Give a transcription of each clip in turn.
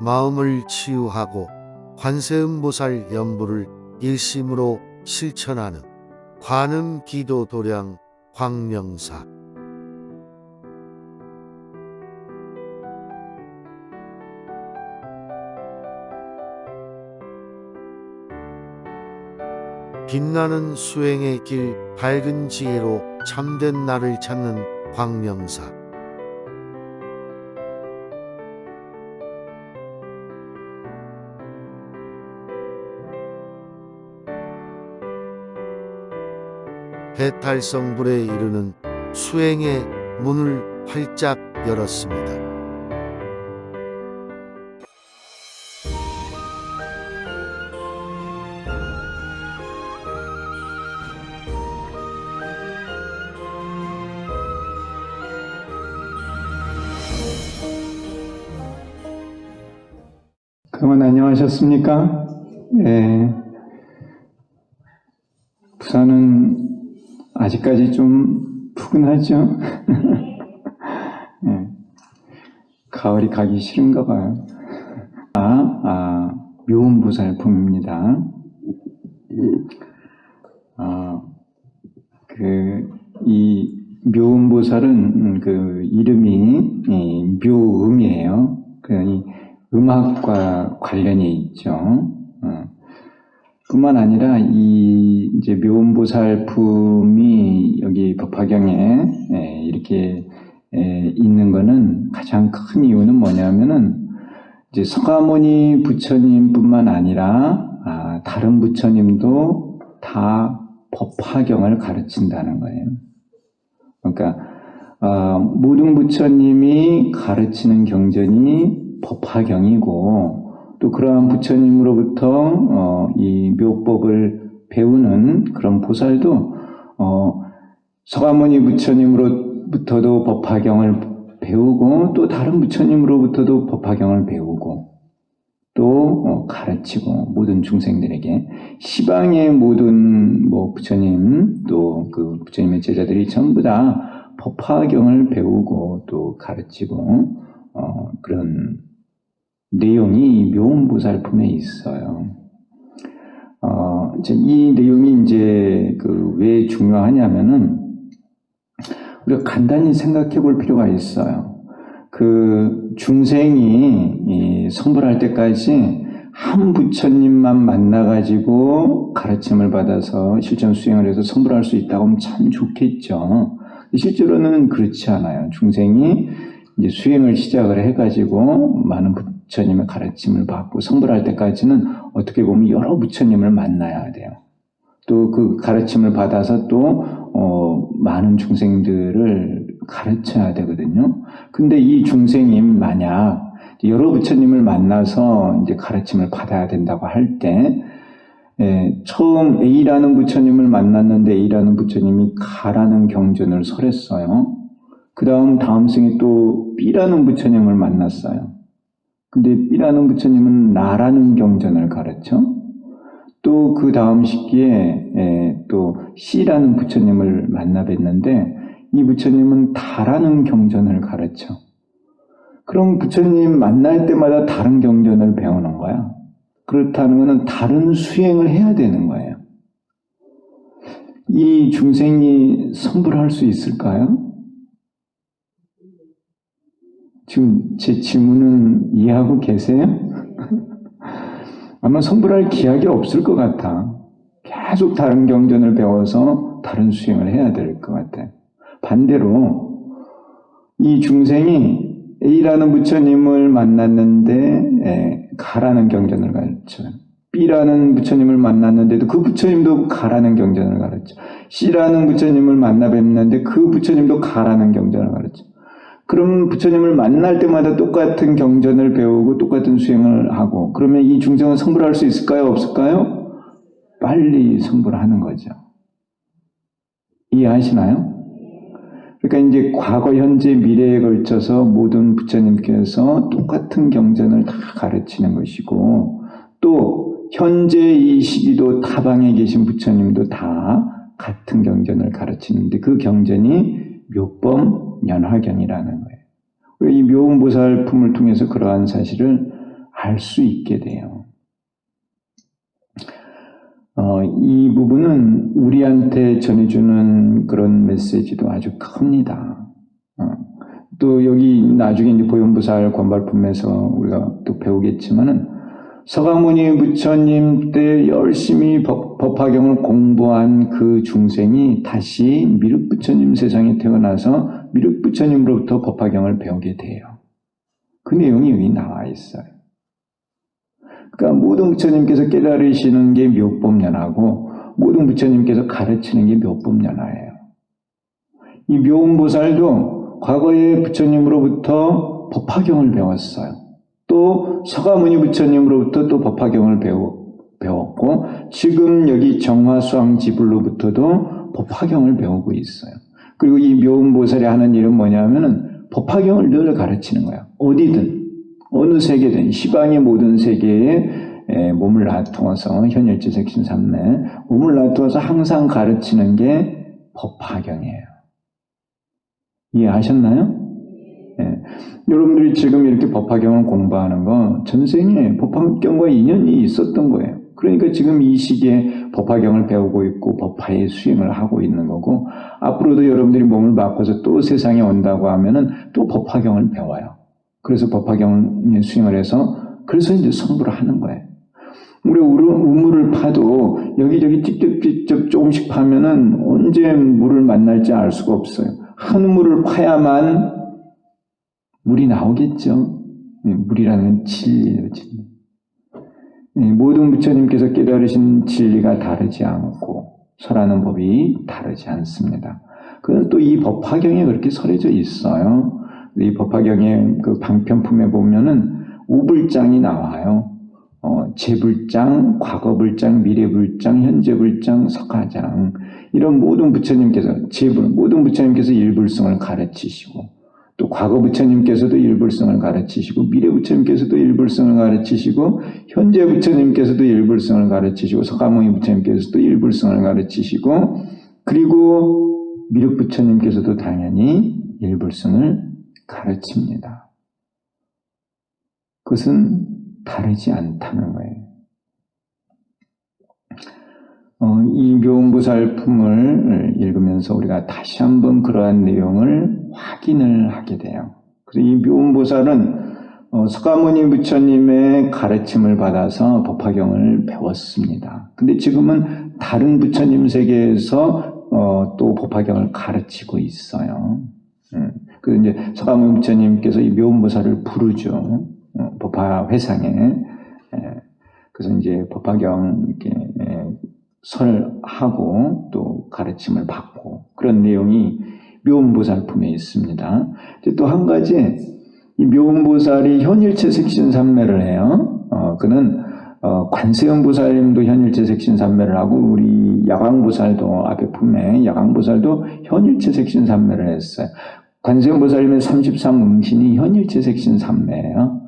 마음을 치유하고 관세음보살 연부를 일심으로 실천하는 관음 기도 도량 광명사. 빛나는 수행의 길, 밝은 지혜로 참된 나를 찾는 광명사. 해탈성불에 이르는 수행의 문을 활짝 열었습니다. 그동안 안녕하셨습니까? 네. 부산은 아직까지 좀 푸근하죠? 네. 가을이 가기 싫은가 봐요. 묘음보살품입니다. 이 묘음보살은 이름이 묘음이에요. 이 음악과 관련이 있죠. 뿐만 아니라 이제 묘음보살품이 여기 법화경에 이렇게 있는 거는 가장 큰 이유는 뭐냐면은 이제 서가모니 부처님뿐만 아니라 다른 부처님도 다 법화경을 가르친다는 거예요. 그러니까 모든 부처님이 가르치는 경전이 법화경이고, 또 그러한 부처님으로부터 이 묘법을 배우는 그런 보살도 서가모니 부처님으로부터도 법화경을 배우고, 또 다른 부처님으로부터도 법화경을 배우고, 또 가르치고, 모든 중생들에게 시방의 모든 부처님, 또 그 부처님의 제자들이 전부 다 법화경을 배우고 또 가르치고 그런 내용이 묘음보살품에 있어요. 이 내용이 이제 왜 중요하냐면은 우리가 간단히 생각해 볼 필요가 있어요. 중생이 성불할 때까지 한 부처님만 만나가지고 가르침을 받아서 실천 수행을 해서 성불할 수 있다고 하면 참 좋겠죠. 실제로는 그렇지 않아요. 중생이 이제 수행을 시작을 해가지고 많은 부처님의 가르침을 받고 성불할 때까지는 어떻게 보면 여러 부처님을 만나야 돼요. 또 그 가르침을 받아서 또 많은 중생들을 가르쳐야 되거든요. 근데 이 중생이 만약 여러 부처님을 만나서 이제 가르침을 받아야 된다고 할 때, 처음 A라는 부처님을 만났는데 A라는 부처님이 가라는 경전을 설했어요. 다음 생에 또 B라는 부처님을 만났어요. 근데 B라는 부처님은 나라는 경전을 가르쳐. 또 그 다음 시기에 또 C라는 부처님을 만나 뵀는데 이 부처님은 다라는 경전을 가르쳐. 그럼 부처님 만날 때마다 다른 경전을 배우는 거야. 그렇다는 것은 다른 수행을 해야 되는 거예요. 이 중생이 성불할 수 있을까요? 지금 제 질문은 이해하고 계세요? 아마 성불할 기약이 없을 것 같아. 계속 다른 경전을 배워서 다른 수행을 해야 될 것 같아. 반대로 이 중생이 A라는 부처님을 만났는데 가라는 경전을 가르쳐요. B라는 부처님을 만났는데도 그 부처님도 가라는 경전을 가르쳐. C라는 부처님을 만나 뵙는데 그 부처님도 가라는 경전을 가르쳐. 그럼 부처님을 만날 때마다 똑같은 경전을 배우고 똑같은 수행을 하고, 그러면 이 중생은 성불할 수 있을까요? 없을까요? 빨리 성불하는 거죠. 이해하시나요? 그러니까 이제 과거, 현재, 미래에 걸쳐서 모든 부처님께서 똑같은 경전을 다 가르치는 것이고, 또 현재 이 시기도 타방에 계신 부처님도 다 같은 경전을 가르치는데 그 경전이 묘법 연화경이라는 거예요. 이 묘음보살품을 통해서 그러한 사실을 알 수 있게 돼요. 이 부분은 우리한테 전해주는 그런 메시지도 아주 큽니다. 또 여기 나중에 이제 보현보살 권발품에서 우리가 또 배우겠지만은 서가모니 부처님 때 열심히 법화경을 공부한 그 중생이 다시 미륵부처님 세상에 태어나서 미륵부처님으로부터 법화경을 배우게 돼요. 그 내용이 여기 나와 있어요. 그러니까 모든 부처님께서 깨달으시는 게 묘법연화고 모든 부처님께서 가르치는 게 묘법연화예요. 이 묘음보살도 과거에 부처님으로부터 법화경을 배웠어요. 또 서가모니 부처님으로부터 또 법화경을 배웠고 지금 여기 정화수왕지불로부터도 법화경을 배우고 있어요. 그리고 이 묘음보살이 하는 일은 뭐냐면은 법화경을 늘 가르치는 거예요. 어디든 어느 세계든 시방의 모든 세계에 몸을 놔두어서 현일체 색신삼매 몸을 놔두어서 항상 가르치는 게 법화경이에요. 이해하셨나요? 네. 여러분들이 지금 이렇게 법화경을 공부하는 건 전생에 법화경과 인연이 있었던 거예요. 그러니까 지금 이 시기에 법화경을 배우고 있고 법화의 수행을 하고 있는 거고 앞으로도 여러분들이 몸을 바꿔서 또 세상에 온다고 하면은 또 법화경을 배워요. 그래서 법화경의 수행을 해서 그래서 이제 성불을 하는 거예요. 우리 우물을 파도 여기저기 찝찝찝찝 조금씩 파면은 언제 물을 만날지 알 수가 없어요. 한 우물을 파야만 물이 나오겠죠. 물이라는 건 진리예요, 진리. 모든 부처님께서 깨달으신 진리가 다르지 않고 설하는 법이 다르지 않습니다. 그건 또 이 법화경에 그렇게 설해져 있어요. 이 법화경의 그 방편품에 보면은 오불장이 나와요. 재불장, 과거불장, 미래불장, 현재불장, 석화장 이런 모든 부처님께서 모든 부처님께서 일불성을 가르치시고 또 과거 부처님께서도 일불성을 가르치시고 미래 부처님께서도 일불성을 가르치시고 현재 부처님께서도 일불성을 가르치시고 서가모니 부처님께서도 일불성을 가르치시고 그리고 미륵 부처님께서도 당연히 일불성을 가르칩니다. 그것은 다르지 않다는 거예요. 이 묘음보살품을 읽으면서 우리가 다시 한번 그러한 내용을 확인을 하게 돼요. 그래서 이 묘음보살은 서가모니 부처님의 가르침을 받아서 법화경을 배웠습니다. 근데 지금은 다른 부처님 세계에서 또 법화경을 가르치고 있어요. 그래서 이제 서가모니 부처님께서 이 묘음보살을 부르죠. 법화 회상에. 그래서 이제 법화경 이렇게 설하고 또 가르침을 받고 그런 내용이 묘음보살품에 있습니다. 또 한 가지 이 묘음보살이 현일체 색신삼매를 해요. 그는 관세음보살님도 현일체 색신삼매를 하고 우리 야광보살도 앞에 품에 야광보살도 현일체 색신삼매를 했어요. 관세음보살님의 33응신이 현일체 색신삼매예요.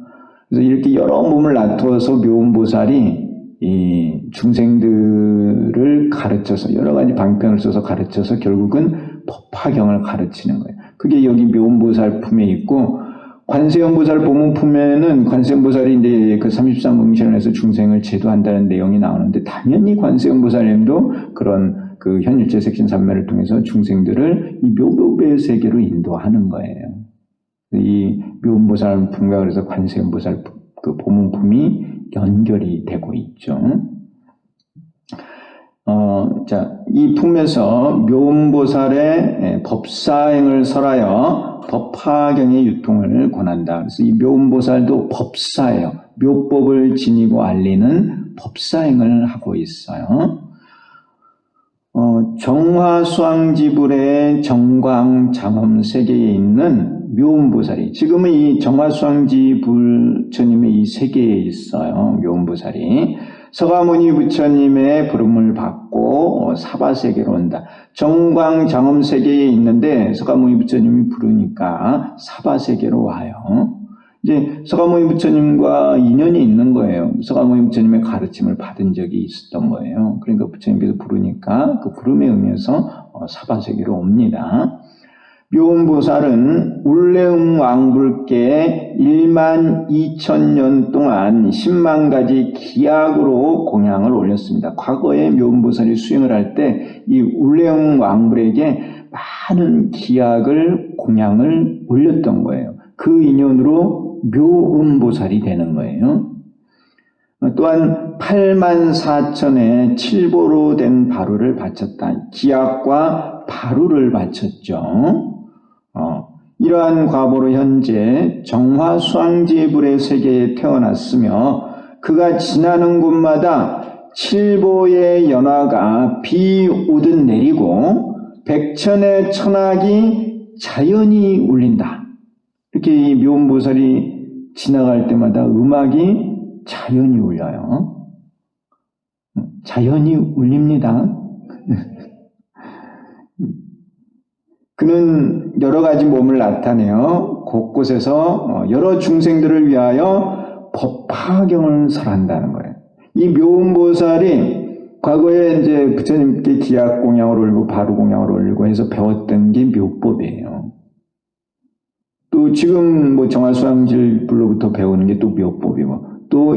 그래서 이렇게 여러 몸을 놔두어서 묘음보살이 이 중생들을 가르쳐서 여러 가지 방편을 써서 가르쳐서 결국은 법화경을 가르치는 거예요. 그게 여기 묘음보살 품에 있고 관세음보살 보문품에는 관세음보살이 이제 그 33응신을 해서 중생을 제도한다는 내용이 나오는데 당연히 관세음보살님도 그런 그 현일체 색신삼매를 통해서 중생들을 이 묘법의 세계로 인도하는 거예요. 이 묘음보살품과 그래서 관세음보살 그 보문품이 연결이 되고 있죠. 이 품에서 묘음보살의 법사행을 설하여 법화경의 유통을 권한다. 그래서 이 묘음보살도 법사예요. 묘법을 지니고 알리는 법사행을 하고 있어요. 정화수왕지불의 정광장엄 세계에 있는 묘음보살이 지금은 이 정화수왕지불 부처님의 이 세계에 있어요. 묘음보살이 서가모니 부처님의 부름을 받고 사바세계로 온다. 정광장엄 세계에 있는데 서가모니 부처님이 부르니까 사바세계로 와요. 이제 서가모니 부처님과 인연이 있는 거예요. 서가모니 부처님의 가르침을 받은 적이 있었던 거예요. 그러니까 부처님께서 부르니까 그 부름에 응해서 사바세계로 옵니다. 묘음보살은 울레웅 왕불께 12,000년 동안 10만 가지 기약으로 공양을 올렸습니다. 과거에 묘음보살이 수행을 할 때 이 울레웅 왕불에게 많은 기약을 공양을 올렸던 거예요. 그 인연으로 묘음보살이 되는 거예요. 또한 84,000의 칠보로 된 바루를 바쳤다. 기약과 바루를 바쳤죠. 이러한 과보로 현재 정화수왕지불의 세계에 태어났으며 그가 지나는 곳마다 칠보의 연화가 비 오듯 내리고 백천의 천악이 자연히 울린다. 이렇게 이 묘음보살이 지나갈 때마다 음악이 자연히 울려요. 자연히 울립니다. 그는 여러 가지 몸을 나타내어 곳곳에서 여러 중생들을 위하여 법화경을 설한다는 거예요. 이 묘음보살이 과거에 이제 부처님께 기약 공양을 올리고 바루 공양을 올리고 해서 배웠던 게 묘법이에요. 또 지금 뭐 정화수왕질불로부터 배우는 게 또 묘법이고, 또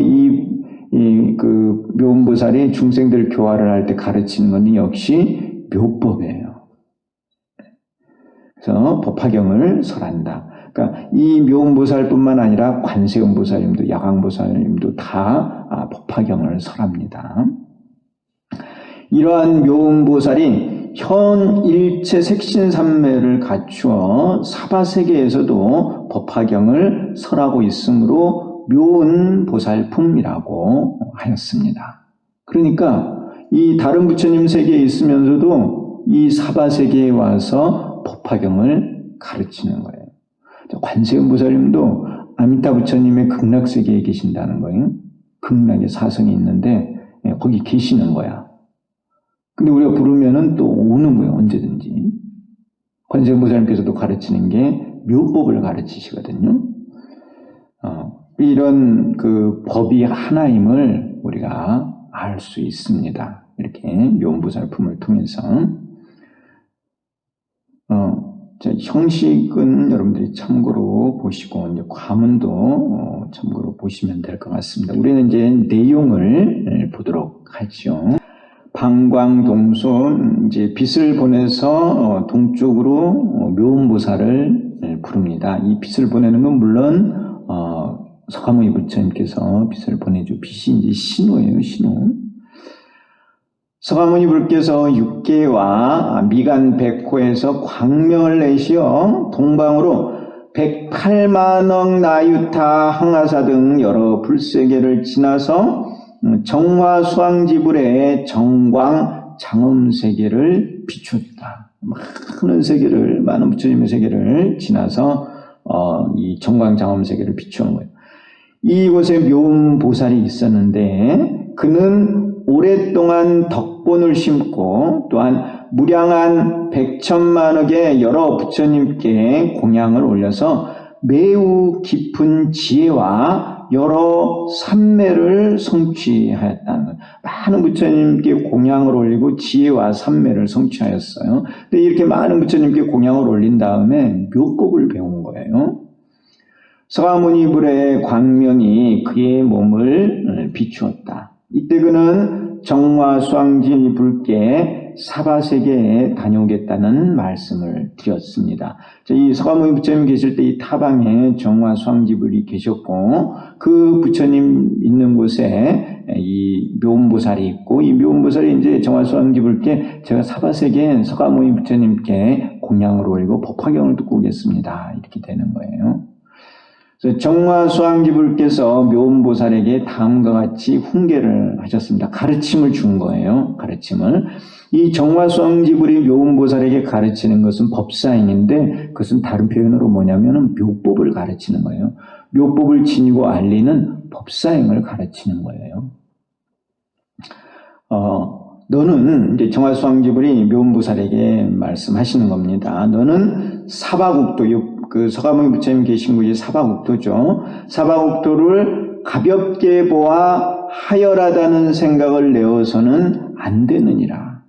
그 묘음보살이 중생들 교화를 할 때 가르치는 건 역시 묘법이에요. 그래서 법화경을 설한다. 그러니까 이 묘음보살뿐만 아니라 관세음보살님도 야광보살님도 다 법화경을 설합니다. 이러한 묘음보살이 현 일체 색신삼매를 갖추어 사바세계에서도 법화경을 설하고 있으므로 묘은보살품이라고 하였습니다. 그러니까 이 다른 부처님 세계에 있으면서도 이 사바세계에 와서 법화경을 가르치는 거예요. 관세음보살님도 아미타 부처님의 극락세계에 계신다는 거예요. 극락에 사성이 있는데 거기 계시는 거야. 근데 우리가 부르면은 또 오는 거예요. 언제든지. 관세음보살님께서도 가르치는 게 묘법을 가르치시거든요. 이런 그 법이 하나임을 우리가 알 수 있습니다. 이렇게 묘음보살품을 통해서. 형식은 여러분들이 참고로 보시고, 이제 과문도 참고로 보시면 될 것 같습니다. 우리는 이제 내용을 보도록 하죠. 방광동소, 이제 빛을 보내서 동쪽으로 묘음보살을 부릅니다. 이 빛을 보내는 건 물론 서가모니 부처님께서 빛을 보내줘. 빛이 이제 신호예요, 신호. 서가모니 불께서 육계와 미간 백호에서 광명을 내시어 동방으로 108만억 나유타 항아사 등 여러 불세계를 지나서 정화수왕지불의 정광 장엄세계를 비추었다. 많은 세계를, 많은 부처님의 세계를 지나서 이 정광 장엄세계를 비추는 거예요. 이곳에 묘음보살이 있었는데 그는 오랫동안 덕본을 심고 또한 무량한 100천만억의 여러 부처님께 공양을 올려서 매우 깊은 지혜와 여러 삼매를 성취하였다는 거예요. 많은 부처님께 공양을 올리고 지혜와 삼매를 성취하였어요. 근데 이렇게 많은 부처님께 공양을 올린 다음에 묘법을 배운 거예요. 서가모니 불의 광명이 그의 몸을 비추었다. 이때 그는 정화수왕지 불께 사바세계에 다녀오겠다는 말씀을 드렸습니다. 이 서가모니 부처님 계실 때 이 타방에 정화수왕지불이 계셨고 그 부처님 있는 곳에 이 묘음보살이 있고 이 묘음보살이 이제 정화수왕지불께 제가 사바세계에 서가모니 부처님께 공양을 올리고 법화경을 듣고 오겠습니다. 이렇게 되는 거예요. 정화수왕지불께서 묘음보살에게 다음과 같이 훈계를 하셨습니다. 가르침을 준 거예요. 가르침을. 이 정화수왕지불이 묘음보살에게 가르치는 것은 법사행인데 그것은 다른 표현으로 뭐냐면 묘법을 가르치는 거예요. 묘법을 지니고 알리는 법사행을 가르치는 거예요. 너는 이제 정화수왕지불이 묘음보살에게 말씀하시는 겁니다. 너는 사바국도, 그 서가모니 부처님 계신 곳이 사바국도죠. 사바국도를 가볍게 보아 하열하다는 생각을 내어서는 안 되느니라.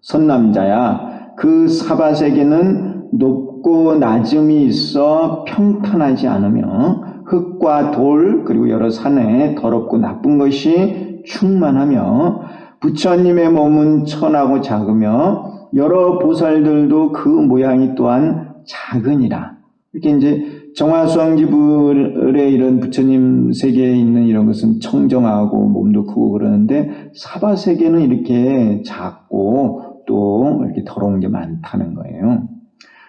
선남자야, 그 사바세계는 높고 낮음이 있어 평탄하지 않으며 흙과 돌 그리고 여러 산에 더럽고 나쁜 것이 충만하며 부처님의 몸은 천하고 작으며 여러 보살들도 그 모양이 또한 작으니라. 이렇게 이제 정화수왕지불의 이런 부처님 세계에 있는 이런 것은 청정하고 몸도 크고 그러는데 사바세계는 이렇게 작고 또 이렇게 더러운 게 많다는 거예요.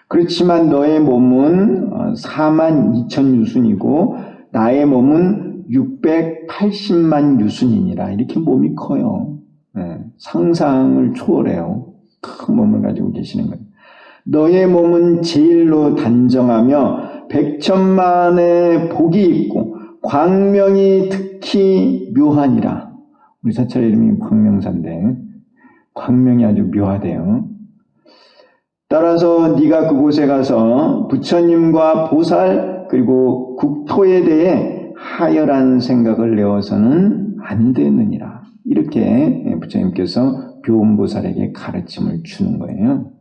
그렇지만 너의 몸은 4만 2천 유순이고 나의 몸은 680만 유순이니라. 이렇게 몸이 커요. 상상을 초월해요. 큰 몸을 가지고 계시는 거예요. 너의 몸은 제일로 단정하며 백천만의 복이 있고 광명이 특히 묘하니라. 우리 사찰 이름이 광명사인데 광명이 아주 묘하대요. 따라서 네가 그곳에 가서 부처님과 보살 그리고 국토에 대해 하열한 생각을 내어서는 안 되느니라. 이렇게 부처님께서 묘음보살에게 가르침을 주는 거예요.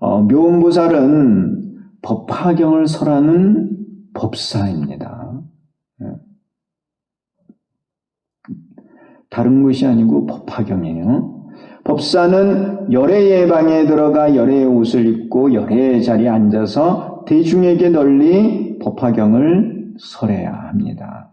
묘음보살은 법화경을 설하는 법사입니다. 다른 것이 아니고 법화경이에요. 법사는 열애의 방에 들어가 열애의 옷을 입고 열애의 자리에 앉아서 대중에게 널리 법화경을 설해야 합니다.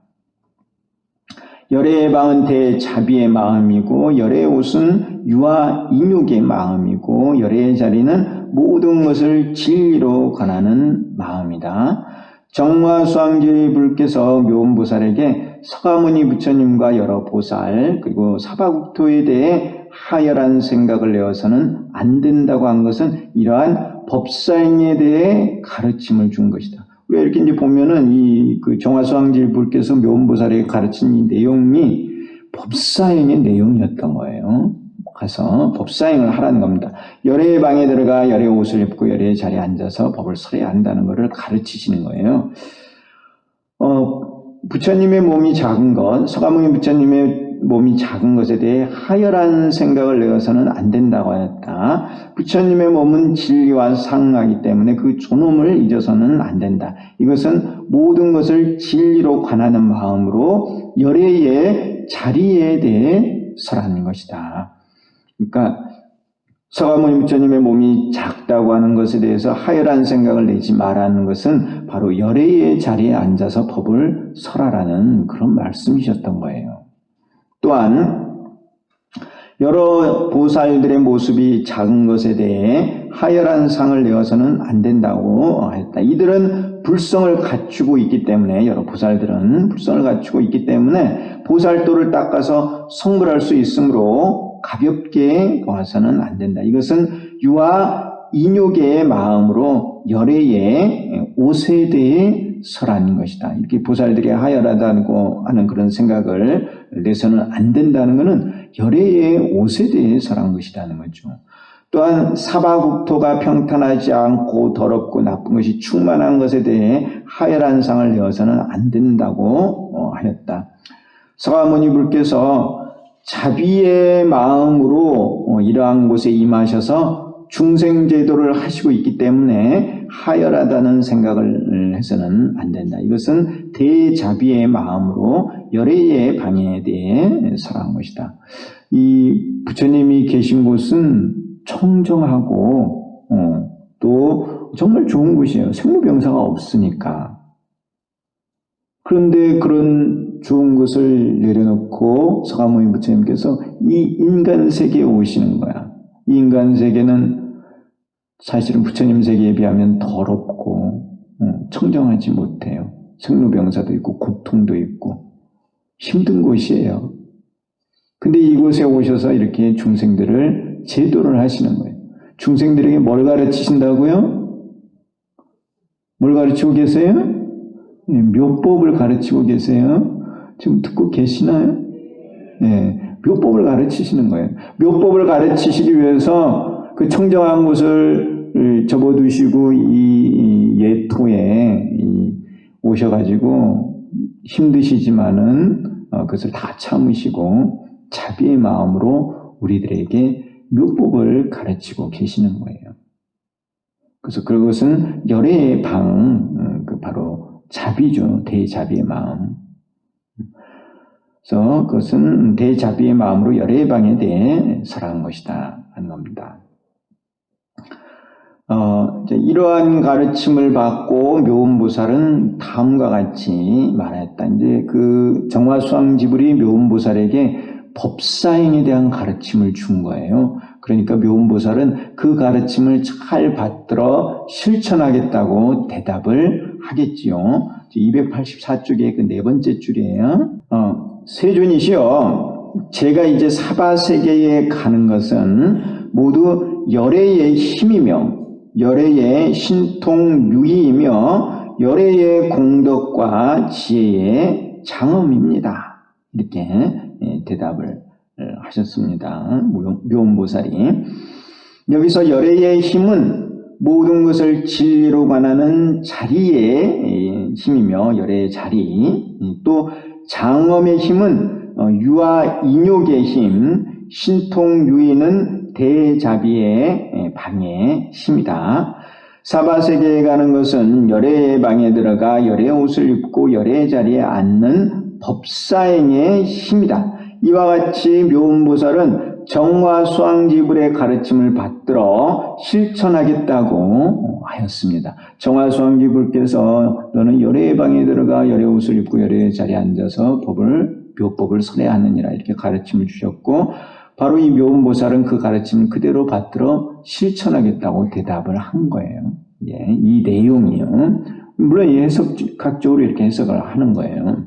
열애의 방은 대자비의 마음이고 열애의 옷은 유아 인욕의 마음이고 열애의 자리는 모든 것을 진리로 관하는 마음이다. 정화수왕지불께서 묘음보살에게 서가모니 부처님과 여러 보살 그리고 사바국토에 대해 하열한 생각을 내어서는 안 된다고 한 것은 이러한 법사행에 대해 가르침을 준 것이다. 우리가 이렇게 이제 보면은 그 정화수왕지불께서 묘음보살에게 가르친 이 내용이 법사행의 내용이었던 거예요. 가서 법사행을 하라는 겁니다. 열애의 방에 들어가 열애의 옷을 입고 열애의 자리에 앉아서 법을 설해야 한다는 것을 가르치시는 거예요. 부처님의 몸이 작은 것, 서가모니 부처님의 몸이 작은 것에 대해 하열한 생각을 내어서는 안 된다고 하였다. 부처님의 몸은 진리와 상하기 때문에 그 존엄을 잊어서는 안 된다. 이것은 모든 것을 진리로 관하는 마음으로 열애의 자리에 대해 설하는 것이다. 그러니까 서가모니 부처님의 몸이 작다고 하는 것에 대해서 하열한 생각을 내지 말라는 것은 바로 열애의 자리에 앉아서 법을 설하라는 그런 말씀이셨던 거예요. 또한 여러 보살들의 모습이 작은 것에 대해 하열한 상을 내어서는 안 된다고 했다. 이들은 불성을 갖추고 있기 때문에 여러 보살들은 불성을 갖추고 있기 때문에 보살도를 닦아서 성불할 수 있으므로 가볍게 보아서는 안 된다. 이것은 유아 인욕의 마음으로 열애의 옷에 대해 설하는 것이다. 이렇게 보살들이 하열하다고 하는 그런 생각을 내서는 안 된다는 것은 열애의 옷에 대해 설한 것이라는 거죠. 또한 사바국토가 평탄하지 않고 더럽고 나쁜 것이 충만한 것에 대해 하열한 상을 내어서는 안 된다고 하였다. 서가모니 불께서 자비의 마음으로 이러한 곳에 임하셔서 중생제도를 하시고 있기 때문에 하열하다는 생각을 해서는 안 된다. 이것은 대자비의 마음으로 열애의 방해에 대해 설한 것이다. 이 부처님이 계신 곳은 청정하고 또 정말 좋은 곳이에요. 생로병사가 없으니까. 그런데 그런 좋은 것을 내려놓고 서가모니 부처님께서 이 인간 세계에 오시는 거야. 이 인간 세계는 사실은 부처님 세계에 비하면 더럽고 청정하지 못해요. 생로병사도 있고 고통도 있고 힘든 곳이에요. 근데 이곳에 오셔서 이렇게 중생들을 제도를 하시는 거예요. 중생들에게 뭘 가르치신다고요? 뭘 가르치고 계세요? 묘법을 가르치고 계세요. 지금 듣고 계시나요? 네, 묘법을 가르치시는 거예요. 묘법을 가르치시기 위해서 그 청정한 곳을 접어두시고 이 예토에 오셔가지고 힘드시지만은 그것을 다 참으시고 자비의 마음으로 우리들에게 묘법을 가르치고 계시는 거예요. 그래서 그것은 열애의 방, 바로 자비죠. 대자비의 마음. 그래서 그것은 대자비의 마음으로 열애의 방에 대해 살아간 것이다 하는 겁니다. 이러한 가르침을 받고 묘음보살은 다음과 같이 말했다. 이제 그 정화수왕지불이 묘음보살에게 법사행에 대한 가르침을 준 거예요. 그러니까 묘음보살은 그 가르침을 잘 받들어 실천하겠다고 대답을 하겠지요. 284쪽의 그 네 번째 줄이에요. 세존이시여, 제가 이제 사바세계에 가는 것은 모두 열애의 힘이며 열애의 신통유의이며 열애의 공덕과 지혜의 장엄입니다. 이렇게 대답을 하셨습니다. 묘음보살이. 여기서 열애의 힘은 모든 것을 진리로 관하는 자리의 힘이며 열애의 자리, 또 장엄의 힘은 유아 인욕의 힘, 신통유의는 대자비의 방의 힘이다. 사바세계에 가는 것은 열애의 방에 들어가 열애의 옷을 입고 열애의 자리에 앉는 법사행의 힘이다. 이와 같이 묘음보살은 정화수왕지불의 가르침을 받들어 실천하겠다고 하였습니다. 정화수왕지불께서 너는 열애의 방에 들어가 열애의 옷을 입고 열애의 자리에 앉아서 묘법을 설해하느니라 이렇게 가르침을 주셨고, 바로 이 묘음보살은 그 가르침을 그대로 받들어 실천하겠다고 대답을 한 거예요. 예, 이 내용이요. 물론 이 각적으로 이렇게 해석을 하는 거예요.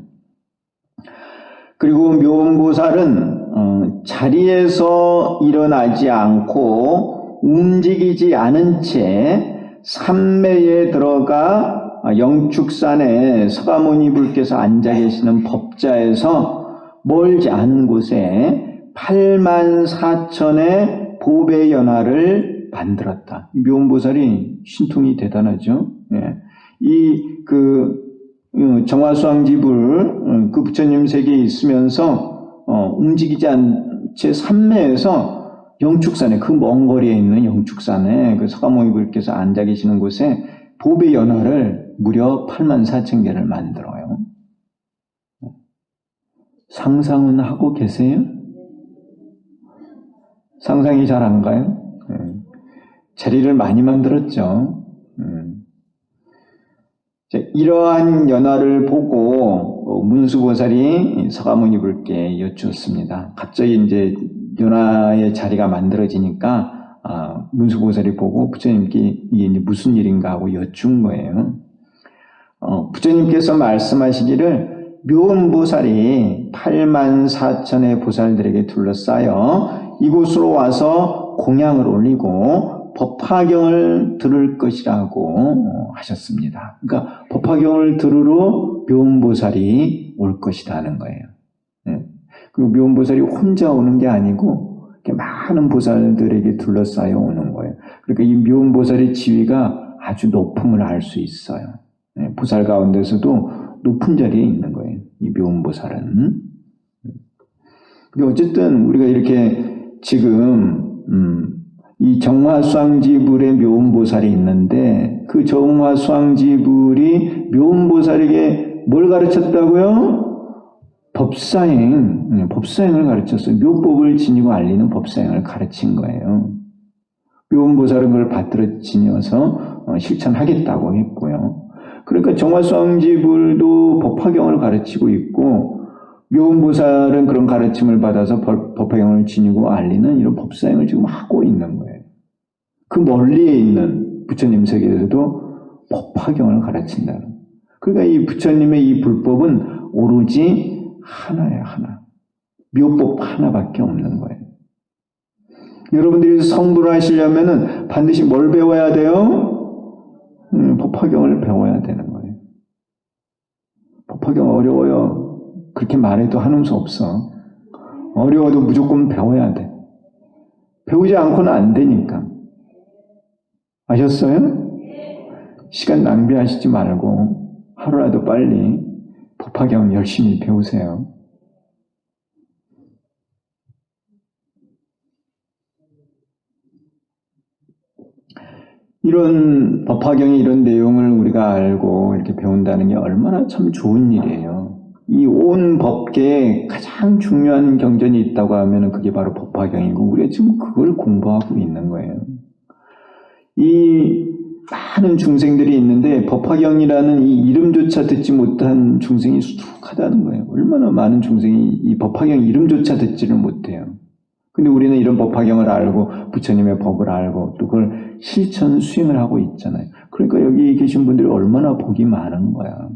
그리고 묘음보살은 자리에서 일어나지 않고 움직이지 않은 채 삼매에 들어가 영축산에 서가모니 불께서 앉아 계시는 법자에서 멀지 않은 곳에 84,000의 보배 연화를 만들었다. 묘음보살이 신통이 대단하죠. 예. 정화수왕지불 그 부처님 세계에 있으면서 움직이지 않은 채 삼매에서 영축산에, 그 먼 거리에 있는 영축산에 그 서가모니 불께서 앉아 계시는 곳에 보배 연화를 무려 84,000개를 만들어요. 상상은 하고 계세요? 상상이 잘 안 가요? 자리를 많이 만들었죠. 이러한 연화를 보고 문수보살이 서가모니 불께 여쭈었습니다. 갑자기 이제 연화의 자리가 만들어지니까 문수보살이 보고 부처님께 이게 이제 무슨 일인가 하고 여쭌 거예요. 부처님께서 말씀하시기를 묘음보살이 84,000의 보살들에게 둘러싸여 이곳으로 와서 공양을 올리고 법화경을 들을 것이라고 하셨습니다. 그러니까 법화경을 들으러 묘음보살이 올 것이다 하는 거예요. 그리고 묘음보살이 혼자 오는 게 아니고 이렇게 많은 보살들에게 둘러싸여 오는 거예요. 그러니까 이 묘음보살의 지위가 아주 높음을 알 수 있어요. 보살 가운데서도 높은 자리에 있는 거예요. 이 묘음보살은. 어쨌든 우리가 이렇게 지금 이 정화수왕지불의 묘음보살이 있는데 그 정화수왕지불이 묘음보살에게 뭘 가르쳤다고요? 법사행을 가르쳤어요. 묘법을 지니고 알리는 법사행을 가르친 거예요. 묘음보살은 그걸 받들어 지녀서 실천하겠다고 했고요. 그러니까 정화수왕지불도 법화경을 가르치고 있고 묘음보살은 그런 가르침을 받아서 법화경을 지니고 알리는 이런 법사행을 지금 하고 있는 거예요. 그 멀리에 있는 부처님 세계에서도 법화경을 가르친다는. 그러니까 이 부처님의 이 불법은 오로지 하나예요, 하나. 묘법 하나밖에 없는 거예요. 여러분들이 성불을 하시려면은 반드시 뭘 배워야 돼요? 법화경을 배워야 되는 거예요. 법화경 어려워요. 그렇게 말해도 하는 수 없어. 어려워도 무조건 배워야 돼. 배우지 않고는 안 되니까. 아셨어요? 시간 낭비하시지 말고 하루라도 빨리 법화경 열심히 배우세요. 이런 법화경의 이런 내용을 우리가 알고 이렇게 배운다는 게 얼마나 참 좋은 일이에요. 이 온 법계에 가장 중요한 경전이 있다고 하면 그게 바로 법화경이고 우리가 지금 그걸 공부하고 있는 거예요. 이 많은 중생들이 있는데 법화경이라는 이 이름조차 듣지 못한 중생이 수두룩하다는 거예요. 얼마나 많은 중생이 이 법화경 이름조차 듣지를 못해요. 근데 우리는 이런 법화경을 알고 부처님의 법을 알고 또 그걸 실천 수행을 하고 있잖아요. 그러니까 여기 계신 분들이 얼마나 복이 많은 거야.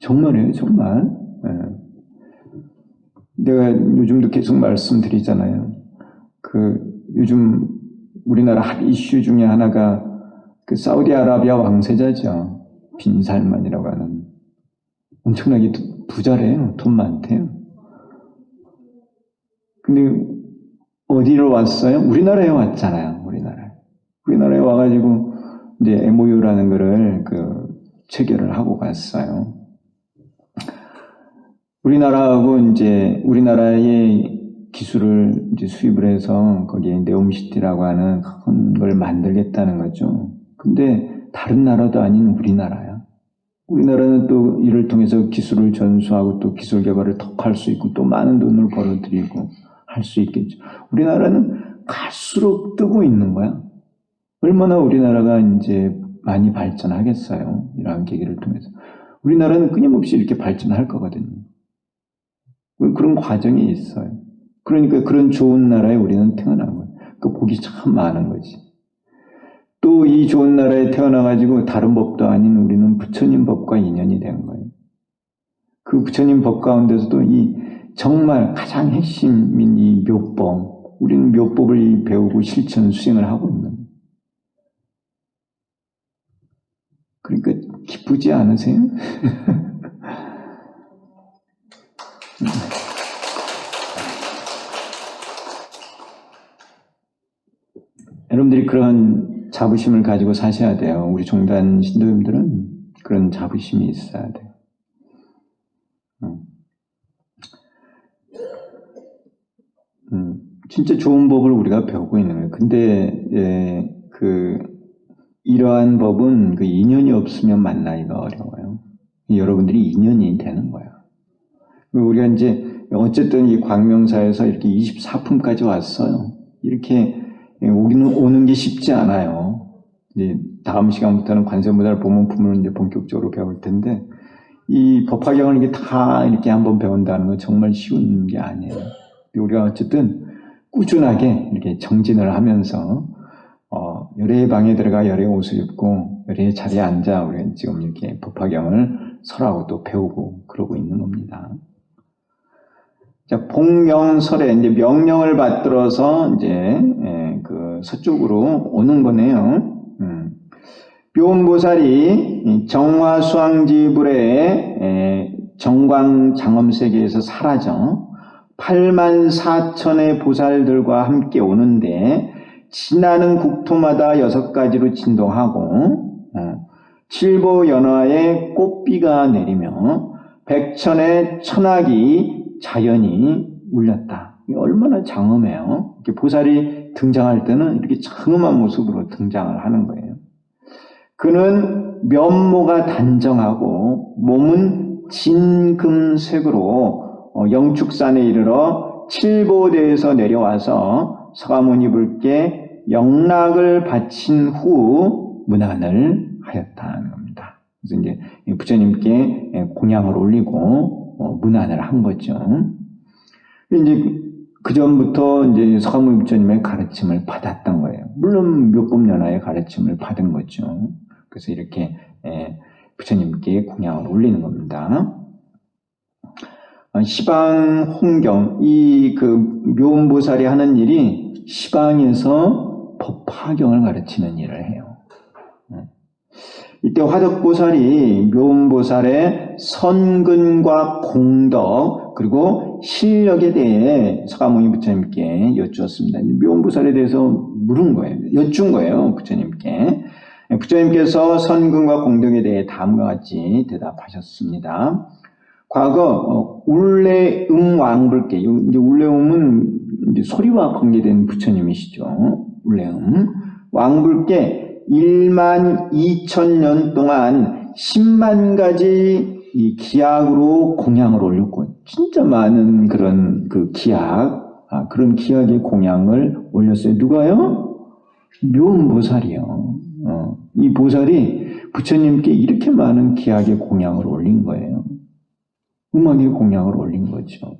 정말이에요, 정말. 네. 내가 요즘도 계속 말씀드리잖아요. 요즘 우리나라 핫 이슈 중에 하나가 사우디아라비아 왕세자죠. 빈 살만이라고 하는. 엄청나게 부자래요. 돈 많대요. 근데 어디로 왔어요? 우리나라에 왔잖아요. 우리나라에 와가지고 이제 MOU라는 거를 체결을 하고 갔어요. 우리나라하고 이제 우리나라의 기술을 이제 수입을 해서 거기에 네옴시티라고 하는 큰 걸 만들겠다는 거죠. 근데 다른 나라도 아닌 우리나라야. 우리나라는 또 이를 통해서 기술을 전수하고 또 기술 개발을 더 할 수 있고 또 많은 돈을 벌어들이고 할 수 있겠죠. 우리나라는 갈수록 뜨고 있는 거야. 얼마나 우리나라가 이제 많이 발전하겠어요. 이러한 계기를 통해서. 우리나라는 끊임없이 이렇게 발전할 거거든요. 그런 과정이 있어요. 그러니까 그런 좋은 나라에 우리는 태어난 거예요. 그 복이 참 많은 거지. 또 이 좋은 나라에 태어나가지고 다른 법도 아닌 우리는 부처님 법과 인연이 된 거예요. 그 부처님 법 가운데서도 이 정말 가장 핵심인 이 묘법, 우리는 묘법을 배우고 실천 수행을 하고 있는 거예요. 그러니까 기쁘지 않으세요? 여러분들이 그런 자부심을 가지고 사셔야 돼요. 우리 종단 신도님들은 그런 자부심이 있어야 돼요. 진짜 좋은 법을 우리가 배우고 있는 거예요. 근데 이러한 법은 인연이 없으면 만나기가 어려워요. 여러분들이 인연이 되는 거예요. 우리가 이제 어쨌든 이 광명사에서 이렇게 24품까지 왔어요. 이렇게 오는 게 쉽지 않아요. 이제 다음 시간부터는 관세음보살 보문품을 이제 본격적으로 배울 텐데, 이 법화경을 이게 다 이렇게 한번 배운다는 건 정말 쉬운 게 아니에요. 우리가 어쨌든 꾸준하게 이렇게 정진을 하면서, 열애의 방에 들어가 열애의 옷을 입고, 열애의 자리에 앉아 우리가 지금 이렇게 법화경을 설하고 또 배우고 그러고 있는 겁니다. 자, 복명설에 이제 명령을 받들어서 이제 서쪽으로 오는 거네요. 묘음보살이 정화수왕지불의 정광장엄세계에서 사라져 84,000의 보살들과 함께 오는데 지나는 국토마다 6가지로 진동하고 칠보연화에 꽃비가 내리며 백천의 천악이 자연이 울렸다. 얼마나 장엄해요. 이렇게 보살이 등장할 때는 이렇게 장엄한 모습으로 등장을 하는 거예요. 그는 면모가 단정하고 몸은 진금색으로 영축산에 이르러 칠보대에서 내려와서 서가모니 불께 영락을 바친 후 문안을 하였다는 겁니다. 그래서 이제 부처님께 공양을 올리고 문안을 한 거죠. 이제 그 전부터 이제 서가모니 부처님의 가르침을 받았던 거예요. 물론 묘법연화의 가르침을 받은 거죠. 그래서 이렇게 부처님께 공양을 올리는 겁니다. 시방 홍경, 묘음보살이 하는 일이 시방에서 법화경을 가르치는 일을 해요. 이때 화덕보살이 묘음보살의 선근과 공덕 그리고 실력에 대해 서가모니 부처님께 여쭈었습니다. 묘음보살에 대해서 물은 거예요. 여쭌 거예요. 부처님께. 부처님께서 선근과 공덕에 대해 다음과 같이 대답하셨습니다. 과거 울레음왕불께, 이제 울레음은 이제 소리와 관계된 부처님이시죠. 왕분께 1만 2천 년 동안 10만 가지 이 기약으로 공양을 올렸고, 진짜 많은 그런 그 기약, 그런 기약의 공양을 올렸어요. 누가요? 묘음보살이요. 이 보살이 부처님께 이렇게 많은 기약의 공양을 올린 거예요. 음악의 공양을 올린 거죠.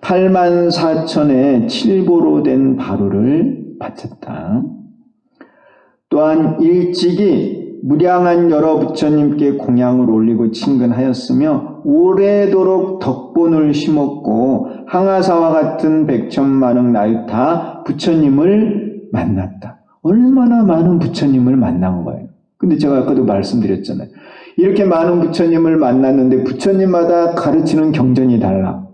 8만 4천의 칠보로 된 바루를 바쳤다. 또한 일찍이 무량한 여러 부처님께 공양을 올리고 친근하였으며 오래도록 덕본을 심었고 항아사와 같은 백천만억 나유타 부처님을 만났다. 얼마나 많은 부처님을 만난 거예요. 근데 제가 아까도 말씀드렸잖아요. 이렇게 많은 부처님을 만났는데 부처님마다 가르치는 경전이 달라.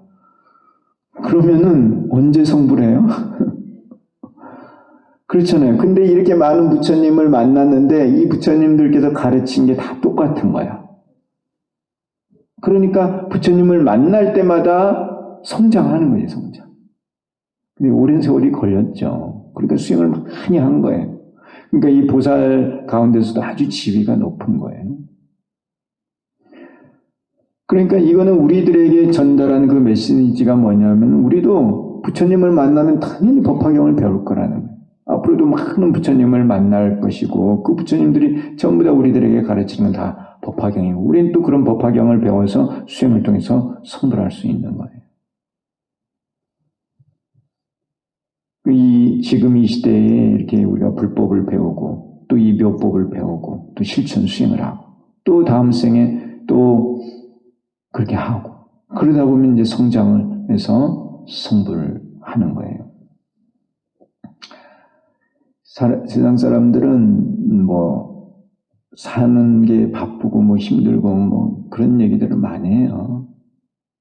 그러면은 언제 성불 해요? 그렇잖아요. 근데 이렇게 많은 부처님을 만났는데 이 부처님들께서 가르친 게 다 똑같은 거야. 그러니까 부처님을 만날 때마다 성장하는 거예요, 성장. 근데 오랜 세월이 걸렸죠. 그러니까 수행을 많이 한 거예요. 그러니까 이 보살 가운데서도 아주 지위가 높은 거예요. 그러니까 이거는 우리들에게 전달한 그 메시지가 뭐냐면 우리도 부처님을 만나면 당연히 법화경을 배울 거라는 거예요. 앞으로도 많은 부처님을 만날 것이고 그 부처님들이 전부 다 우리들에게 가르치는 건 다 법화경이고 우리는 또 그런 법화경을 배워서 수행을 통해서 성불할 수 있는 거예요. 지금 이 시대에 이렇게 우리가 불법을 배우고 또 이 묘법을 배우고 또 실천 수행을 하고 또 다음 생에 또 그렇게 하고 그러다 보면 이제 성장을 해서 성불을 하는 거예요. 세상 사람들은 뭐 사는 게 바쁘고 뭐 힘들고 뭐 그런 얘기들을 많이 해요.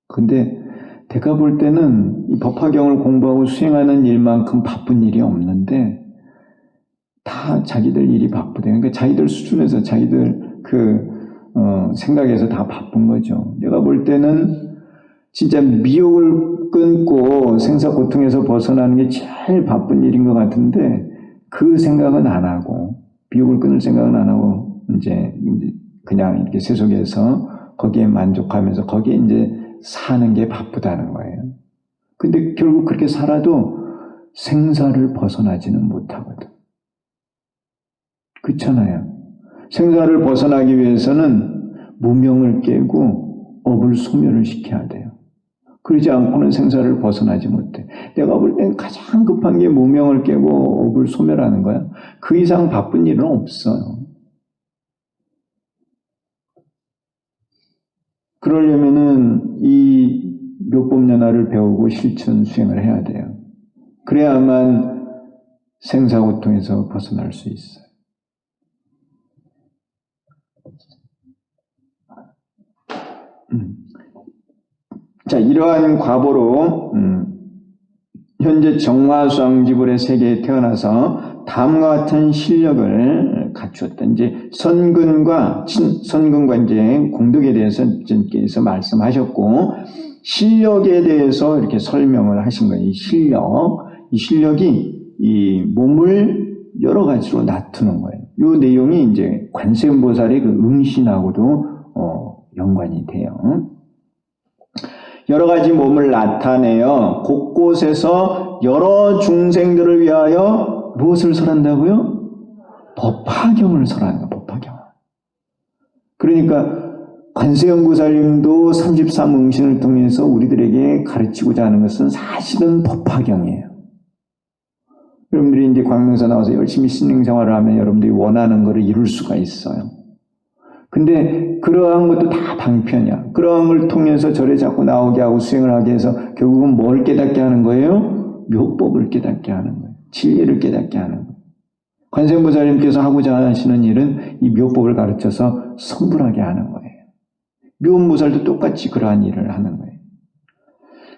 근데 제가 볼 때는 이 법화경을 공부하고 수행하는 일만큼 바쁜 일이 없는데 다 자기들 일이 바쁘대요. 그러니까 자기들 수준에서 자기들 생각에서 다 바쁜 거죠. 내가 볼 때는 진짜 미혹을 끊고 생사고통에서 벗어나는 게 제일 바쁜 일인 것 같은데 그 생각은 안 하고 미혹을 끊을 생각은 안 하고 이제 그냥 이렇게 세속에서 거기에 만족하면서 거기에 이제 사는 게 바쁘다는 거예요. 근데 결국 그렇게 살아도 생사를 벗어나지는 못하거든. 그렇잖아요. 생사를 벗어나기 위해서는 무명을 깨고 업을 소멸을 시켜야 돼요. 그러지 않고는 생사를 벗어나지 못해. 내가 볼 땐 가장 급한 게 무명을 깨고 업을 소멸하는 거야. 그 이상 바쁜 일은 없어요. 그러려면은 이 묘법연화를 배우고 실천 수행을 해야 돼요. 그래야만 생사고통에서 벗어날 수 있어요. 자, 이러한 과보로 현재 정화수왕지불의 세계에 태어나서 다음과 같은 실력을 갖추었다. 이제 선근과 이제 공덕에 대해서 전께서 말씀하셨고 실력에 대해서 이렇게 설명을 하신 거예요. 이 실력이 이 몸을 여러 가지로 나타내는 거예요. 이 내용이 이제 관세음보살의 그 응신하고도 연관이 돼요. 여러 가지 몸을 나타내어 곳곳에서 여러 중생들을 위하여 무엇을 설한다고요? 법화경을 설하는 거예요. 법화경. 그러니까 관세음보살님도 33응신을 통해서 우리들에게 가르치고자 하는 것은 사실은 법화경이에요. 여러분들이 이제 광명사 나와서 열심히 신앙생활을 하면 여러분들이 원하는 것을 이룰 수가 있어요. 근데 그러한 것도 다 방편이야. 그러한 걸 통해서 절에 자꾸 나오게 하고 수행을 하게 해서 결국은 뭘 깨닫게 하는 거예요? 묘법을 깨닫게 하는 거예요. 진리를 깨닫게 하는 거예요. 관세음보살님께서 하고자 하시는 일은 이 묘법을 가르쳐서 성불하게 하는 거예요. 묘음보살도 똑같이 그러한 일을 하는 거예요.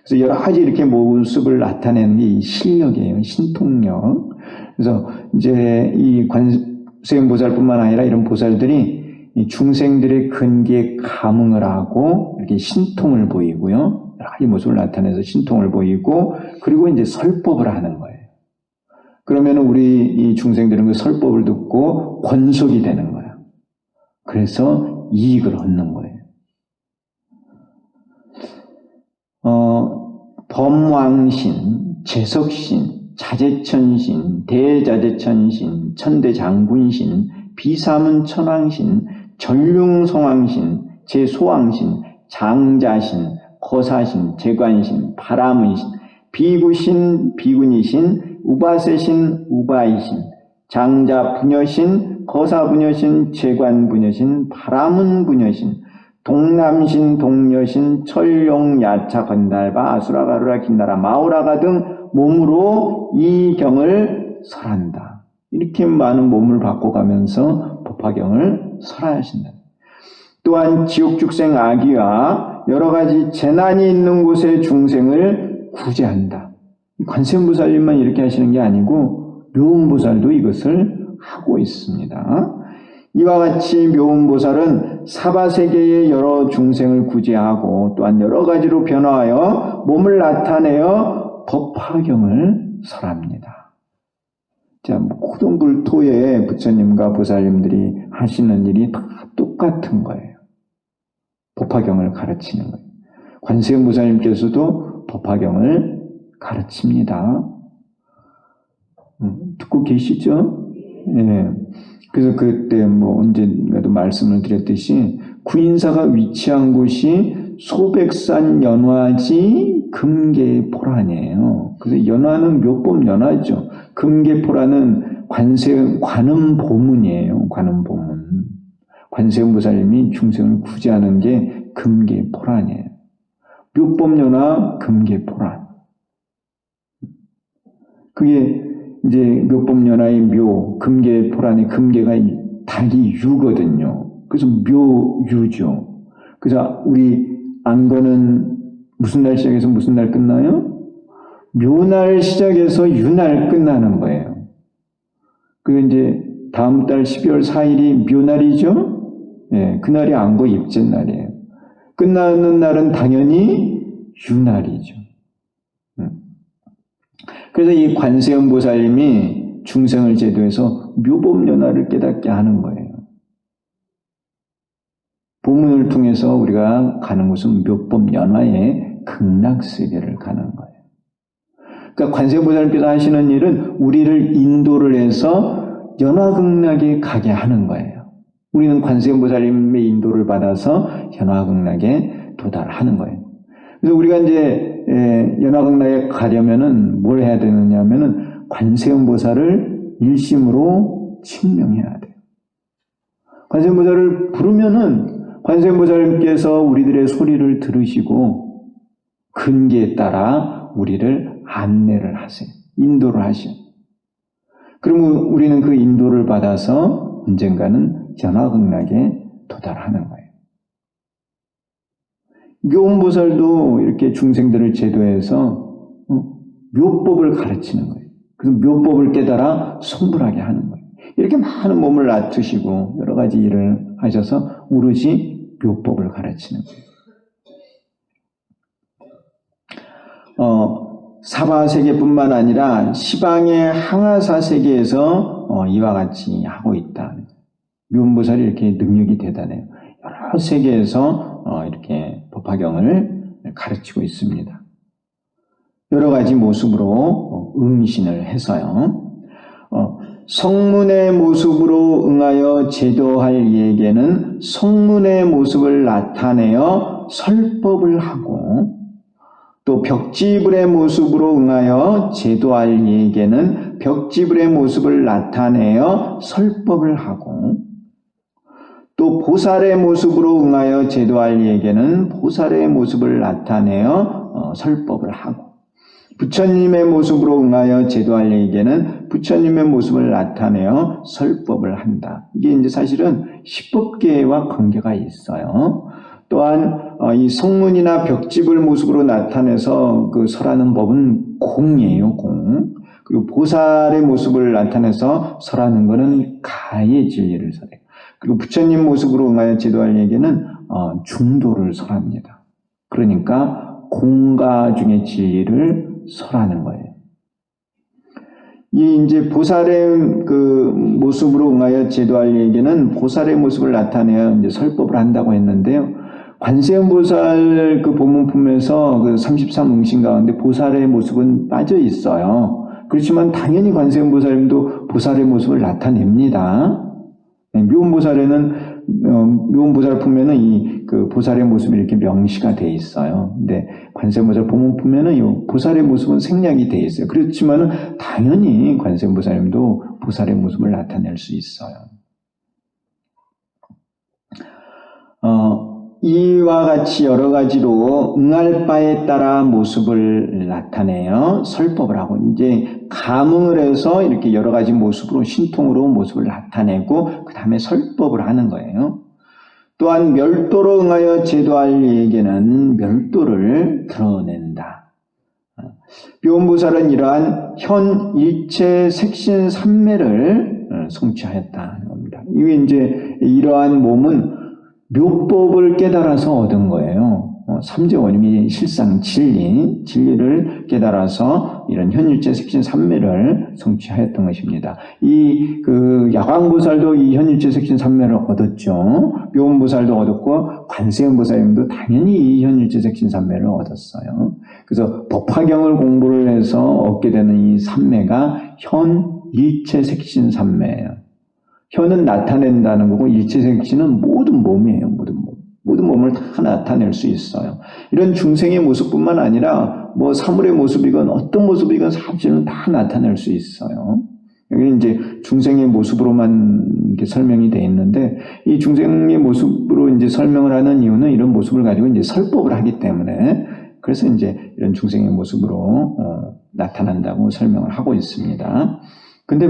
그래서 여러 가지 이렇게 모습을 나타내는 게 이 실력이에요. 신통력. 그래서 이제 이 관세음보살뿐만 아니라 이런 보살들이 이 중생들의 근기에 감응을 하고 이렇게 신통을 보이고요. 여러 가지 모습을 나타내서 신통을 보이고 그리고 이제 설법을 하는 거예요. 그러면 우리 이 중생들은 그 설법을 듣고 권속이 되는 거야. 그래서 이익을 얻는 거예요. 범왕신, 재석신, 자재천신, 대자재천신, 천대장군신, 비사문천왕신, 전륜성왕신, 제소왕신, 장자신, 거사신, 재관신, 바라문신, 비구신, 비군이신, 우바세신, 우바이신, 장자부녀신, 거사부녀신, 재관부녀신, 바라문부녀신, 동남신, 동여신, 철용, 야차, 건달바, 아수라, 가루라, 긴나라, 마오라가 등 몸으로 이 경을 설한다. 이렇게 많은 몸을 바꿔가면서 법화경을 설하신다. 또한 지옥죽생 아기와 여러 가지 재난이 있는 곳의 중생을 구제한다. 관세음보살님만 이렇게 하시는 게 아니고 묘음보살도 이것을 하고 있습니다. 이와 같이 묘음보살은 사바세계의 여러 중생을 구제하고 또한 여러 가지로 변화하여 몸을 나타내어 법화경을 설합니다. 자, 모든 불토의 부처님과 보살님들이 하시는 일이 다 똑같은 거예요. 법화경을 가르치는 거예요. 관세음보살님께서도 법화경을 가르칩니다. 듣고 계시죠? 예. 그래서 그때 언젠가도 말씀을 드렸듯이 구인사가 위치한 곳이 소백산 연화지 금계포란이에요. 그래서 연화는 묘법 연화죠. 금계포란은 관음보문이에요. 관음보문. 관세음보살님이 중생을 구제하는 게 금계포란이에요. 묘법 연화, 금계포란. 그게 이제 묘법연화의 묘, 금계포란의 금계가 닭이 유거든요. 그래서 묘유죠. 그래서 우리 안거는 무슨 날 시작해서 무슨 날 끝나요? 묘날 시작해서 유날 끝나는 거예요. 그 이제 다음 달 12월 4일이 묘날이죠. 예, 그날이 안거 입제 날이에요. 끝나는 날은 당연히 유날이죠. 그래서 이 관세음보살님이 중생을 제도해서 묘법연화를 깨닫게 하는 거예요. 보문을 통해서 우리가 가는 곳은 묘법연화의 극락세계를 가는 거예요. 그러니까 관세음보살님께서 하시는 일은 우리를 인도를 해서 연화극락에 가게 하는 거예요. 우리는 관세음보살님의 인도를 받아서 연화극락에 도달하는 거예요. 그래서 우리가 이제 연화극락에 가려면은 뭘 해야 되느냐 하면은 관세음보살을 일심으로 칭명해야 돼요. 관세음보살을 부르면은 관세음보살님께서 우리들의 소리를 들으시고 근기에 따라 우리를 안내를 하세요. 인도를 하셔요. 그러면 우리는 그 인도를 받아서 언젠가는 연화극락에 도달하는 거예요. 묘음보살도 이렇게 중생들을 제도해서 묘법을 가르치는 거예요. 그래서 묘법을 깨달아 성불하게 하는 거예요. 이렇게 많은 몸을 낮추시고 여러 가지 일을 하셔서 오로지 묘법을 가르치는 거예요. 사바세계뿐만 아니라 시방의 항아사세계에서 이와 같이 하고 있다. 묘음보살이 이렇게 능력이 대단해요. 여러 세계에서 이렇게 법화경을 가르치고 있습니다. 여러 가지 모습으로 응신을 해서요. 성문의 모습으로 응하여 제도할 이에게는 성문의 모습을 나타내어 설법을 하고 또 벽지불의 모습으로 응하여 제도할 이에게는 벽지불의 모습을 나타내어 설법을 하고 또 보살의 모습으로 응하여 제도할 이에게는 보살의 모습을 나타내어 설법을 하고 부처님의 모습으로 응하여 제도할 이에게는 부처님의 모습을 나타내어 설법을 한다. 이게 이제 사실은 십법계와 관계가 있어요. 또한 이 성문이나 벽집을 모습으로 나타내서 그 설하는 법은 공이에요, 공. 그리고 보살의 모습을 나타내서 설하는 것은 가의 진리를 설해요. 그리고 부처님 모습으로 응하여 제도할 이에게는 중도를 설합니다. 그러니까 공가 중의 진리를 설하는 거예요. 이 이제 보살의 그 모습으로 응하여 제도할 얘기는 보살의 모습을 나타내야 이제 설법을 한다고 했는데요. 관세음보살 그 본문품에서 그 33응신 가운데 보살의 모습은 빠져 있어요. 그렇지만 당연히 관세음보살님도 보살의 모습을 나타냅니다. 묘음보살에는 묘음보살 품에는 이 그 보살의 모습이 이렇게 명시가 돼 있어요. 근데 관세음보살 본문 품에는 이 보살의 모습은 생략이 돼 있어요. 그렇지만은 당연히 관세음보살님도 보살의 모습을 나타낼 수 있어요. 이와 같이 여러 가지로 응할 바에 따라 모습을 나타내요. 설법을 하고 이제 감응을 해서 이렇게 여러 가지 모습으로 신통으로 모습을 나타내고 그 다음에 설법을 하는 거예요. 또한 멸도로 응하여 제도할 얘기는 멸도를 드러낸다. 묘음보살은 이러한 현 일체 색신 삼매를 성취하였다는 겁니다. 이게 이제 이러한 몸은 묘법을 깨달아서 얻은 거예요. 삼재원님이 실상 진리를 깨달아서 이런 현일체 색신 삼매를 성취하였던 것입니다. 이 그 야광보살도 이 현일체 색신 삼매를 얻었죠. 묘음보살도 얻었고 관세음보살님도 당연히 이 현일체 색신 삼매를 얻었어요. 그래서 법화경을 공부를 해서 얻게 되는 이 삼매가 현일체 색신 삼매예요. 현은 나타낸다는 거고 일체색신은 모든 몸이에요. 모든 몸을 다 나타낼 수 있어요. 이런 중생의 모습뿐만 아니라 뭐 사물의 모습이건 어떤 모습이건 사실은 다 나타낼 수 있어요. 여기 이제 중생의 모습으로만 이렇게 설명이 되어 있는데 이 중생의 모습으로 이제 설명을 하는 이유는 이런 모습을 가지고 이제 설법을 하기 때문에 그래서 이제 이런 중생의 모습으로 나타난다고 설명을 하고 있습니다. 근데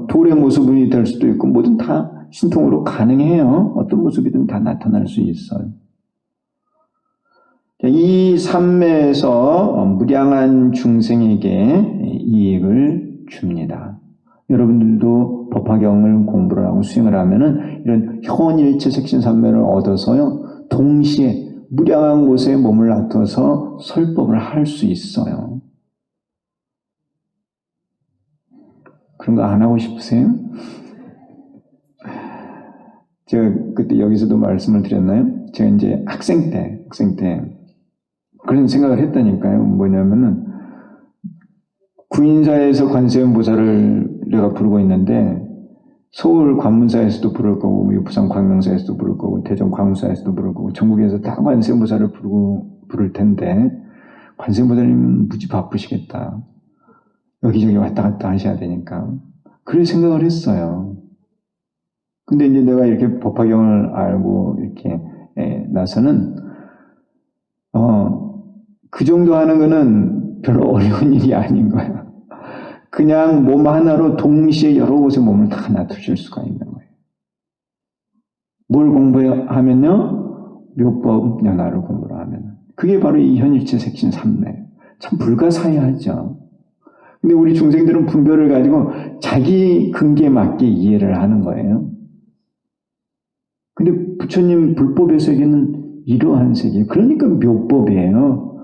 돌의 모습이 될 수도 있고 뭐든 다 신통으로 가능해요. 어떤 모습이든 다 나타날 수 있어요. 이 삼매에서 무량한 중생에게 이익을 줍니다. 여러분들도 법화경을 공부를 하고 수행을 하면은 이런 현일체 색신 삼매를 얻어서요. 동시에 무량한 곳에 몸을 놔둬서 설법을 할 수 있어요. 그런 거 안 하고 싶으세요? 제가 그때 여기서도 말씀을 드렸나요? 제가 이제 학생 때 그런 생각을 했다니까요. 뭐냐면은 구인사에서 관세음보살을 내가 부르고 있는데 서울 관문사에서도 부를 거고 부산 광명사에서도 부를 거고 대전 광무사에서도 부를 거고 전국에서 다 관세음보살을 부를 텐데 관세음보살님 무지 바쁘시겠다. 여기저기 왔다 갔다 하셔야 되니까. 그런 생각을 했어요. 근데 이제 내가 이렇게 법화경을 알고 이렇게 나서는, 그 정도 하는 거는 별로 어려운 일이 아닌 거야. 그냥 몸 하나로 동시에 여러 곳에 몸을 다 놔두실 수가 있는 거예요. 뭘 공부하면요? 묘법 연화를 공부를 하면. 그게 바로 이 현일체 색신 삼매. 참 불가사의하죠. 근데 우리 중생들은 분별을 가지고 자기 근기에 맞게 이해를 하는 거예요. 근데 부처님 불법의 세계는 이러한 세계. 그러니까 묘법이에요.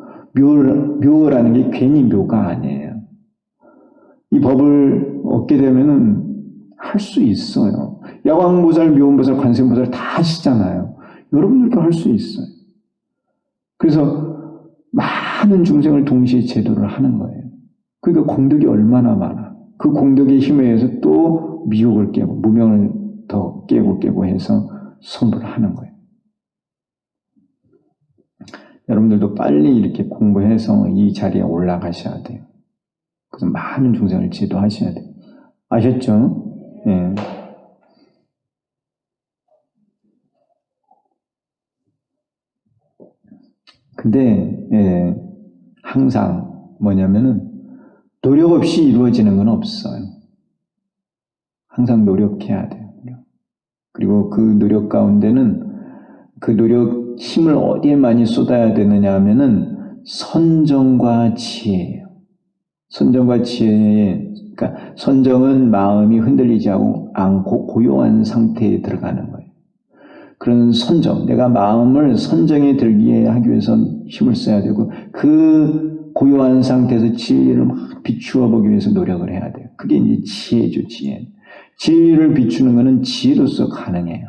묘라는 게 괜히 묘가 아니에요. 이 법을 얻게 되면은 할 수 있어요. 야광보살, 묘음보살, 관세음보살 다 하시잖아요. 여러분들도 할 수 있어요. 그래서 많은 중생을 동시에 제도를 하는 거예요. 그러니까 공덕이 얼마나 많아. 그 공덕의 힘에 의해서 또 미혹을 깨고 무명을 더 깨고 해서 선불을 하는 거예요. 여러분들도 빨리 이렇게 공부해서 이 자리에 올라가셔야 돼요. 그래서 많은 중생을 제도하셔야 돼요. 아셨죠? 예. 근데 항상 뭐냐면은 노력 없이 이루어지는 건 없어요. 항상 노력해야 돼요. 그리고 그 노력 가운데는 그 노력 힘을 어디에 많이 쏟아야 되느냐 하면은 선정과 지혜예요. 선정과 지혜, 그러니까 선정은 마음이 흔들리지 않고 고요한 상태에 들어가는 거예요. 그런 선정, 내가 마음을 선정에 들게 하기 위해서 힘을 써야 되고 그 고요한 상태에서 진리를 막 비추어 보기 위해서 노력을 해야 돼요. 그게 이제 지혜죠, 지혜. 진리를 비추는 것은 지혜로서 가능해요.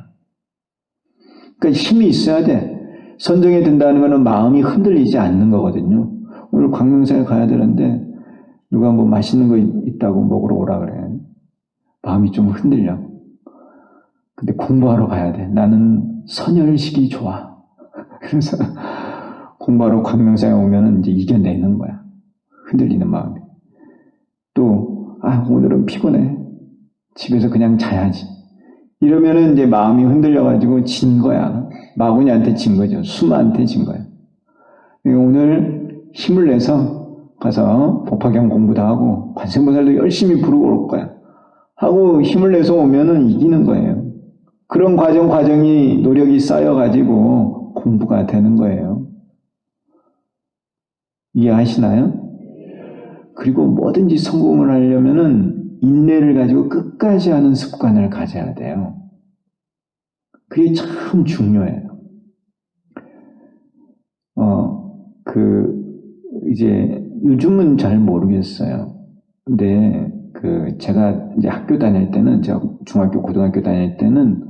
그러니까 힘이 있어야 돼. 선정이 된다는 것은 마음이 흔들리지 않는 거거든요. 오늘 광명사에 가야 되는데 누가 뭐 맛있는 거 있다고 먹으러 오라 그래. 마음이 좀 흔들려. 근데 공부하러 가야 돼. 나는 선열식이 좋아. 그래서 공부하러 광명사에 오면은 이제 이겨내는 거야. 흔들리는 마음이. 또, 오늘은 피곤해. 집에서 그냥 자야지. 이러면은 이제 마음이 흔들려가지고 진 거야. 마구니한테 진 거죠. 수마한테 진 거야. 오늘 힘을 내서 가서 법화경 공부도 하고 관세음보살도 열심히 부르고 올 거야. 하고 힘을 내서 오면은 이기는 거예요. 그런 과정이 노력이 쌓여가지고 공부가 되는 거예요. 이해하시나요? 그리고 뭐든지 성공을 하려면은 인내를 가지고 끝까지 하는 습관을 가져야 돼요. 그게 참 중요해요. 이제 요즘은 잘 모르겠어요. 근데 제가 이제 학교 다닐 때는, 제가 중학교, 고등학교 다닐 때는,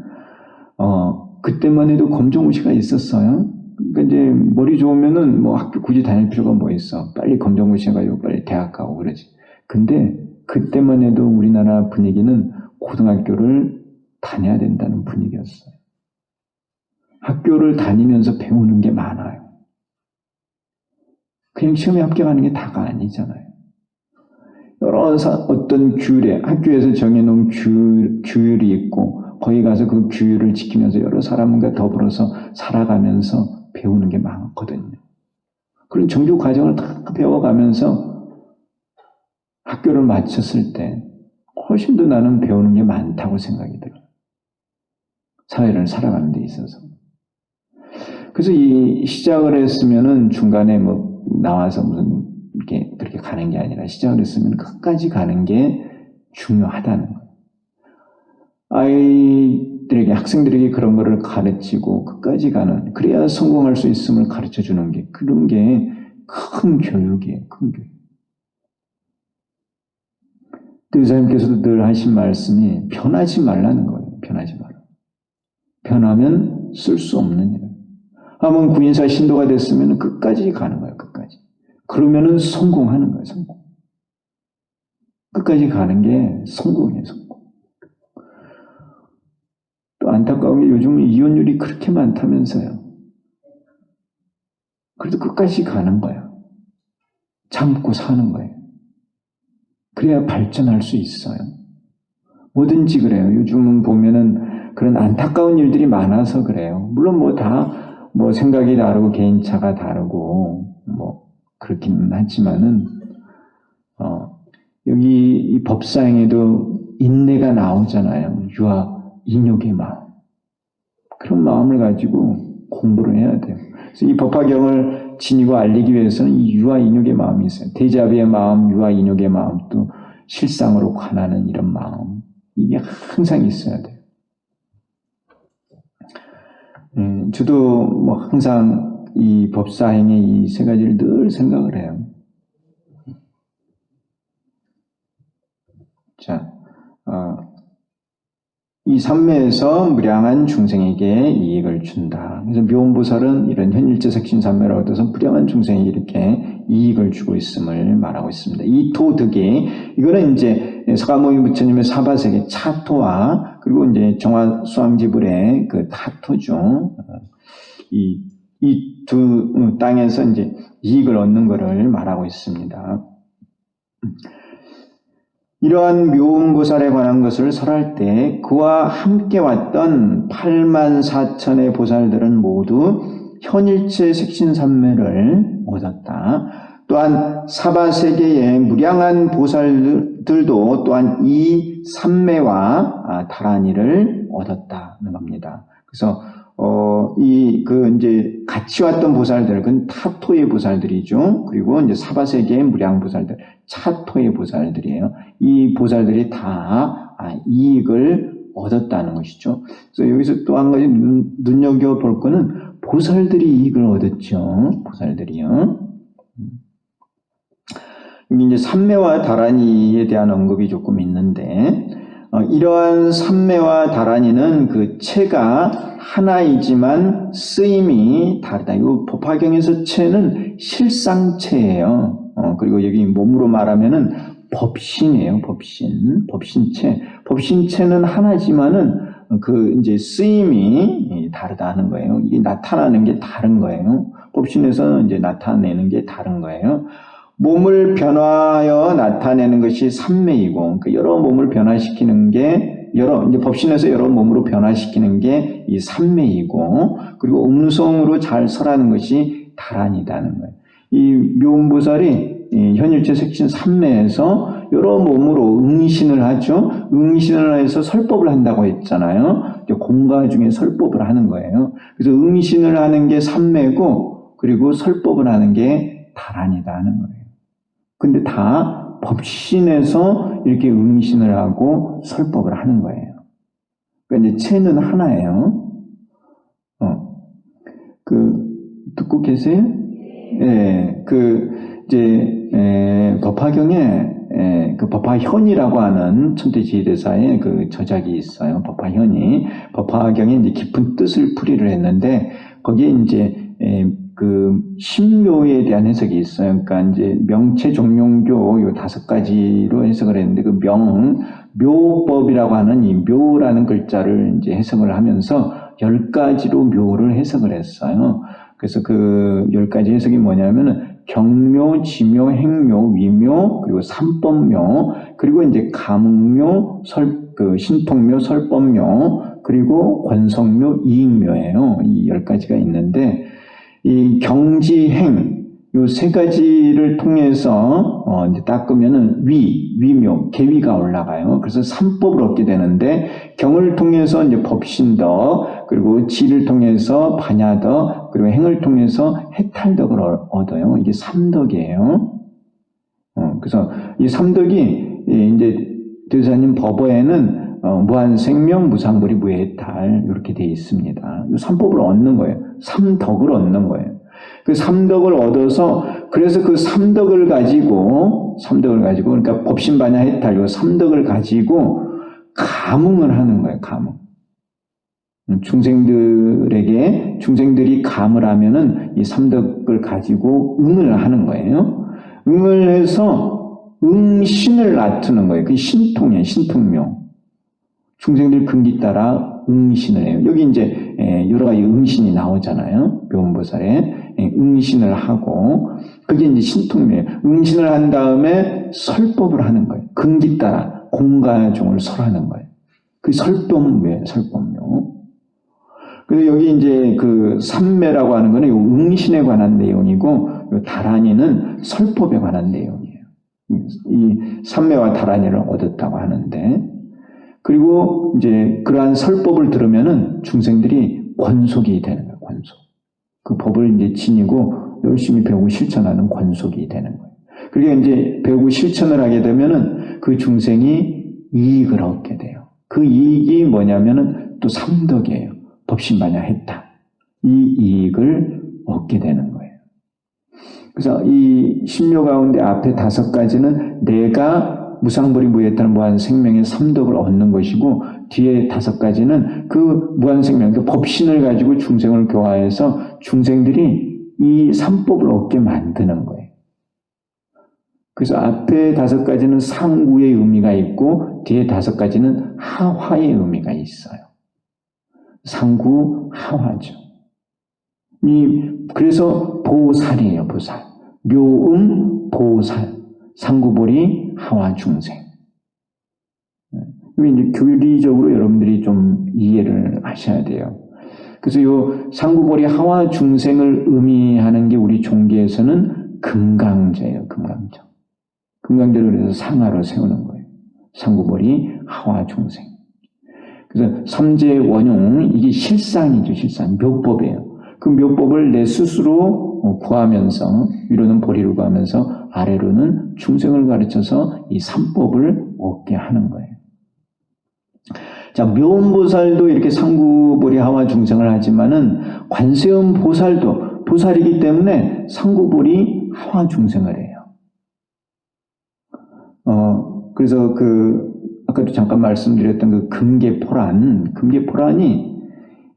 그때만 해도 검정고시가 있었어요. 그러니까 이제 머리 좋으면은 뭐 학교 굳이 다닐 필요가 뭐 있어. 빨리 검정고시 해가지고 빨리 대학 가고 그러지. 근데 그때만 해도 우리나라 분위기는 고등학교를 다녀야 된다는 분위기였어요. 학교를 다니면서 배우는 게 많아요. 그냥 시험에 합격하는 게 다가 아니잖아요. 여러 어떤 규례, 학교에서 정해놓은 규율이 있고 거기 가서 그 규율을 지키면서 여러 사람과 더불어서 살아가면서 배우는 게 많거든요. 그런 정규 과정을 다 배워가면서 학교를 마쳤을 때 훨씬 더 나는 배우는 게 많다고 생각이 들어요. 사회를 살아가는 데 있어서. 그래서 이 시작을 했으면은 중간에 뭐 나와서 무슨 이렇게 그렇게 가는 게 아니라 시작을 했으면 끝까지 가는 게 중요하다는 거예요. 아이들에게, 학생들에게 그런 거를 가르치고 끝까지 가는, 그래야 성공할 수 있음을 가르쳐 주는 게, 그런 게 큰 교육이에요, 큰 교육. 의사님께서도 늘 하신 말씀이 변하지 말라는 거예요, 변하지 마라. 변하면 쓸 수 없는 일. 한번 구인사 신도가 됐으면 끝까지 가는 거예요, 끝까지. 그러면은 성공하는 거예요, 성공. 끝까지 가는 게 성공이에요, 성공. 또 안타까운 게 요즘은 이혼율이 그렇게 많다면서요. 그래도 끝까지 가는 거예요. 참고 사는 거예요. 그래야 발전할 수 있어요. 뭐든지 그래요. 요즘은 보면은 그런 안타까운 일들이 많아서 그래요. 물론 뭐 생각이 다르고 개인차가 다르고 뭐 그렇기는 하지만은 여기 이 법사행에도 인내가 나오잖아요. 유아 인욕의 마음. 그런 마음을 가지고 공부를 해야 돼요. 그래서 이 법화경을 지니고 알리기 위해서는 이 유아 인욕의 마음이 있어요. 대자비의 마음, 유아 인욕의 마음, 또 실상으로 관하는 이런 마음. 이게 항상 있어야 돼요. 저도 뭐 항상 이 법사행의 이 세 가지를 늘 생각을 해요. 자, 이 삼매에서 무량한 중생에게 이익을 준다. 그래서 묘원보살은 이런 현일체 색신삼매를 얻어서 무량한 중생에게 이렇게 이익을 주고 있음을 말하고 있습니다. 이 토득이, 이거는 이제 서가모니 부처님의 사바세계 차토와 그리고 이제 정화수왕지불의 그 타토죠. 이 두 땅에서 이제 이익을 얻는 것을 말하고 있습니다. 이러한 묘음보살에 관한 것을 설할 때 그와 함께 왔던 8만 4천의 보살들은 모두 현일체 색신삼매를 얻었다. 또한 사바세계의 무량한 보살들도 또한 이 삼매와 다란이를 얻었다는 겁니다. 그래서 이제 같이 왔던 보살들, 그건 타토의 보살들이죠. 그리고 이제 사바세계의 무량 보살들, 차토의 보살들이에요. 이 보살들이 다 이익을 얻었다는 것이죠. 그래서 여기서 또 한 가지 눈여겨볼 거는 보살들이 이익을 얻었죠. 보살들이요. 여기 이제 삼매와 다란이에 대한 언급이 조금 있는데, 이러한 삼매와 다란이는 그 체가 하나이지만 쓰임이 다르다. 이 법화경에서 체는 실상체예요. 그리고 여기 몸으로 말하면은 법신이에요. 법신체. 법신체는 하나지만은 그 이제 쓰임이 다르다는 거예요. 이게 나타나는 게 다른 거예요. 법신에서 이제 나타내는 게 다른 거예요. 몸을 변화하여 나타내는 것이 삼매이고, 그 여러 몸을 변화시키는 게 이제 법신에서 여러 몸으로 변화시키는 게 이 삼매이고, 그리고 음성으로 잘 설하는 것이 다란이다는 거예요. 이 묘음보살이 현일체 색신 삼매에서 여러 몸으로 응신을 하죠. 응신을 해서 설법을 한다고 했잖아요. 공가 중에 설법을 하는 거예요. 그래서 응신을 하는 게 삼매고, 그리고 설법을 하는 게 다란이다 하는 거예요. 근데 다 법신에서 이렇게 응신을 하고 설법을 하는 거예요. 그러니까 이제 체는 하나예요. 듣고 계세요? 예, 법화경에, 그 법화현이라고 하는 천태지휘대사의 그 저작이 있어요. 법화현이. 법화경에 이제 깊은 뜻을 풀이를 했는데, 거기에 이제, 그 신묘에 대한 해석이 있어요. 그러니까 이제 명체 종용교 요 5가지로 해석을 했는데, 그 묘법이라고 하는 이 묘라는 글자를 이제 해석을 하면서 10가지로 묘를 해석을 했어요. 그래서 그 10가지 해석이 뭐냐면은 경묘, 지묘, 행묘, 위묘, 그리고 삼법묘, 그리고 이제 감응묘, 신통묘, 설법묘, 그리고 권성묘, 이익묘예요. 이 10가지가 있는데, 이 경지행, 요 3가지를 통해서, 이제 닦으면은 위묘, 계위가 올라가요. 그래서 삼법을 얻게 되는데, 경을 통해서 이제 법신덕, 그리고 지를 통해서 반야덕, 그리고 행을 통해서 해탈덕을 얻어요. 이게 삼덕이에요. 그래서 이 삼덕이, 이제, 대사님 법어에는, 무한생명, 무상불이, 무해탈, 이렇게 되어 있습니다. 이 삼법을 얻는 거예요. 삼덕을 얻는 거예요. 그 삼덕을 얻어서, 그래서 그 삼덕을 가지고, 그러니까 법신반야 해탈, 이 삼덕을 가지고 감응을 하는 거예요, 감응. 중생들이 감을 하면은 이 삼덕을 가지고 응을 하는 거예요. 응을 해서 응신을 나타내는 거예요. 그게 신통이에요, 신통묘. 중생들 근기 따라 응신을 해요. 여기 이제 여러 가지 응신이 나오잖아요. 묘음보살에 응신을 하고, 그게 이제 신통묘예요. 응신을 한 다음에 설법을 하는 거예요. 근기 따라 공가종을 설하는 거예요. 그 설법묘예요, 설법묘. 그래서 여기 이제 그 삼매라고 하는 거는 응신에 관한 내용이고, 요 다란이는 설법에 관한 내용이에요. 이 삼매와 다란이를 얻었다고 하는데, 그리고 이제 그러한 설법을 들으면은 중생들이 권속이 되는 거예요, 권속. 그 법을 이제 지니고 열심히 배우고 실천하는 권속이 되는 거예요. 그리고 이제 배우고 실천을 하게 되면은 그 중생이 이익을 얻게 돼요. 그 이익이 뭐냐면은 또 삼덕이에요. 법신반야 해탈. 이 이익을 얻게 되는 거예요. 그래서 이 신묘 가운데 앞에 5가지는 내가 무상불이 무해탈 무한생명의 삼덕을 얻는 것이고, 뒤에 5가지는 그 무한생명, 그 법신을 가지고 중생을 교화해서 중생들이 이 삼법을 얻게 만드는 거예요. 그래서 앞에 5가지는 상구의 의미가 있고, 뒤에 5가지는 하화의 의미가 있어요. 상구, 하화죠. 그래서 보살이에요, 보살. 묘음, 보살. 상구보리, 하화 중생. 이제 교리적으로 여러분들이 좀 이해를 하셔야 돼요. 그래서 요 상구보리, 하화 중생을 의미하는 게 우리 종교에서는 금강제예요, 금강제. 금강제를 그래서 상하로 세우는 거예요. 상구보리, 하화 중생. 그래서 삼재 원용, 이게 실상이죠, 실상. 묘법이에요. 그 묘법을 내 스스로 구하면서, 위로는 보리를 구하면서 아래로는 중생을 가르쳐서 이 삼법을 얻게 하는 거예요. 자, 묘음보살도 이렇게 상구보리 하와 중생을 하지만은 관세음 보살도 보살이기 때문에 상구보리 하와 중생을 해요. 그래서 아까도 잠깐 말씀드렸던 금계포란이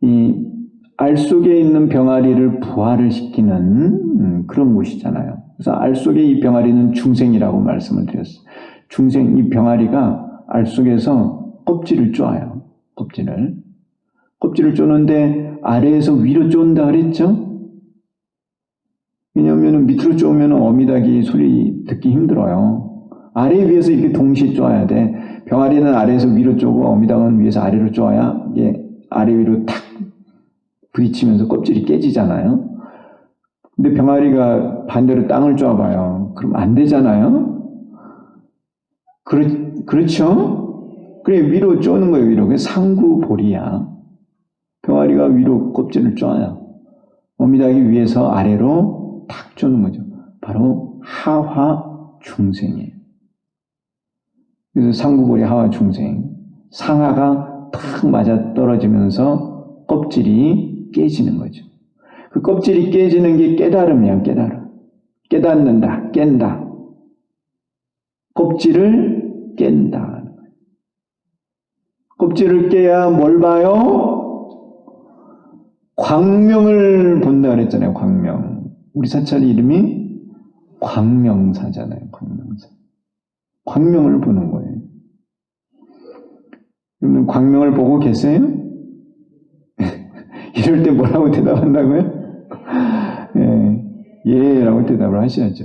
이 알 속에 있는 병아리를 부활을 시키는 그런 곳이잖아요. 그래서 알 속에 이 병아리는 중생이라고 말씀을 드렸어요. 이 병아리가 알 속에서 껍질을 쪼아요. 껍질을 쪼는데 아래에서 위로 쫀다 그랬죠? 왜냐하면 밑으로 쪼으면 어미닭이 소리 듣기 힘들어요. 아래 위에서 이렇게 동시에 쪼아야 돼. 병아리는 아래에서 위로 쪼고 어미닭은 위에서 아래로 쪼아야 이게 아래 위로 탁 부딪히면서 껍질이 깨지잖아요. 근데 병아리가 반대로 땅을 쪼아봐요. 그럼 안 되잖아요. 그렇죠? 그래 위로 쪼는 거예요. 위로. 그게 상구보리야. 병아리가 위로 껍질을 쪼아요. 어미닭이 위에서 아래로 탁 쪼는 거죠. 바로 하화 중생이에요. 그래서 상구보리 하화 중생. 상하가 탁 맞아 떨어지면서 껍질이 깨지는 거죠. 그 껍질이 깨지는 게 깨달음이야, 깨달음. 깨닫는다, 깬다. 껍질을 깬다. 껍질을 깨야 뭘 봐요? 광명을 본다 그랬잖아요, 광명. 우리 사찰 이름이 광명사잖아요, 광명사. 광명을 보는 거예요. 여러분, 광명을 보고 계세요? 이럴 때 뭐라고 대답한다고요? 예라고 대답을 하셔야죠.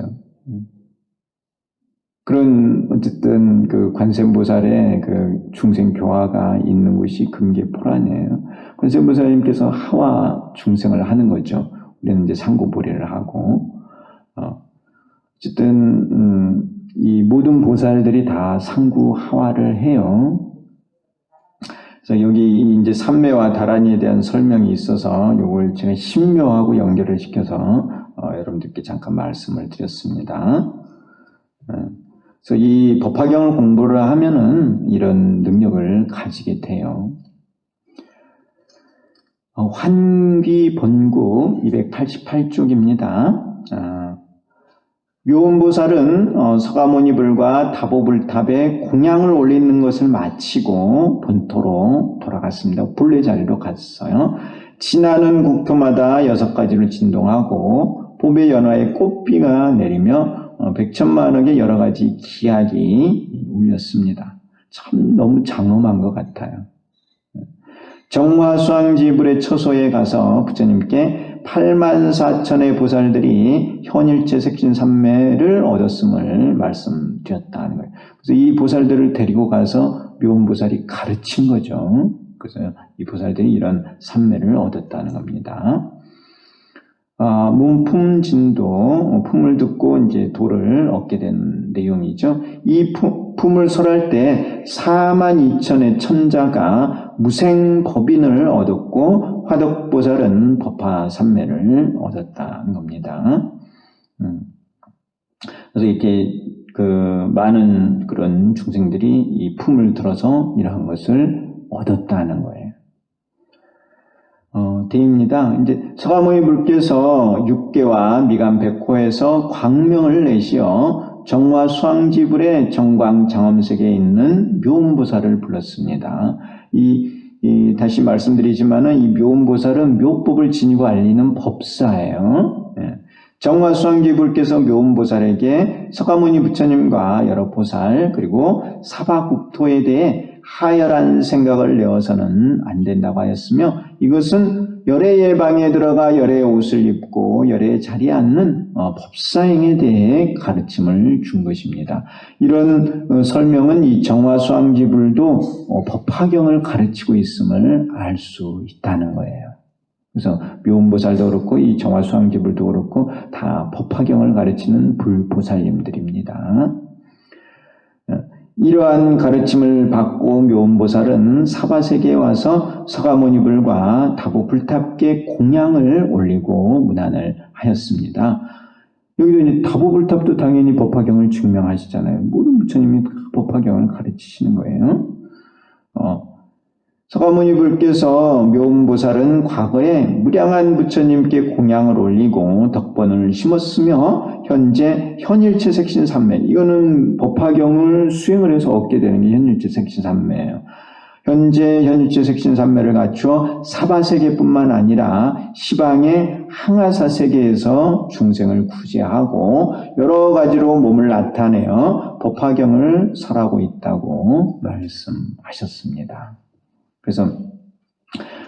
그런 어쨌든 그 관세음보살의 그 중생 교화가 있는 곳이 금계포란이에요. 관세음보살님께서 하와 중생을 하는 거죠. 우리는 이제 상고보리를 하고 어쨌든 이 모든 보살들이 다 상구 하와를 해요. 그래서 여기 이제 삼매와 다란이에 대한 설명이 있어서 이걸 제가 신묘하고 연결을 시켜서 여러분들께 잠깐 말씀을 드렸습니다. 그래서 이 법화경을 공부를 하면은 이런 능력을 가지게 돼요. 환귀본구 288쪽입니다. 묘음보살은 서가모니불과 다보불탑에 공양을 올리는 것을 마치고 본토로 돌아갔습니다. 본래 자리로 갔어요. 지나는 국토마다 6가지로 진동하고 봄의 연화에 꽃비가 내리며 백천만억의 여러 가지 기악이 울렸습니다. 참 너무 장엄한 것 같아요. 정화수왕지불의 처소에 가서 부처님께 84,000의 보살들이 현일체 색신삼매를 얻었음을 말씀드렸다는 거예요. 그래서 이 보살들을 데리고 가서 묘음보살이 가르친 거죠. 그래서 이 보살들이 이런 삼매를 얻었다는 겁니다. 문품진도, 품을 듣고 이제 도를 얻게 된 내용이죠. 이 품을 설할 때 42,000의 천자가 무생법인을 얻었고 화덕보살은 법화삼매를 얻었다는 겁니다. 그래서 이렇게 많은 그런 중생들이 이 품을 들어서 이러한 것을 얻었다는 거예요. 대입니다. 이제 서가모니 불께서 육계와 미간 백호에서 광명을 내시어 정화 수왕지불의 정광 장엄색에 있는 묘음보살을 불렀습니다. 다시 말씀드리지만은 이 묘음보살은 묘법을 지니고 알리는 법사예요. 정화 수왕지불께서 묘음보살에게 서가모니 부처님과 여러 보살 그리고 사바국토에 대해 하열한 생각을 내어서는 안 된다고 하였으며 이것은 열애의 방에 들어가 열애의 옷을 입고 열애의 자리에 앉는 법사행에 대해 가르침을 준 것입니다. 이런 설명은 이 정화수왕지불도 법화경을 가르치고 있음을 알 수 있다는 거예요. 그래서 묘음보살도 그렇고 이 정화수왕지불도 그렇고 다 법화경을 가르치는 불보살님들입니다. 이러한 가르침을 받고 묘음보살은 사바세계에 와서 서가모니불과 다보불탑께 공양을 올리고 문안을 하였습니다. 여기도 이제 다보불탑도 당연히 법화경을 증명하시잖아요. 모든 부처님이 법화경을 가르치시는 거예요. 서가모니 불께서 묘음보살은 과거에 무량한 부처님께 공양을 올리고 덕번을 심었으며 현재 현일체 색신 삼매, 이거는 법화경을 수행을 해서 얻게 되는 게 현일체 색신 삼매예요. 현재 현일체 색신 삼매를 갖추어 사바세계뿐만 아니라 시방의 항아사 세계에서 중생을 구제하고 여러 가지로 몸을 나타내어 법화경을 설하고 있다고 말씀하셨습니다. 그래서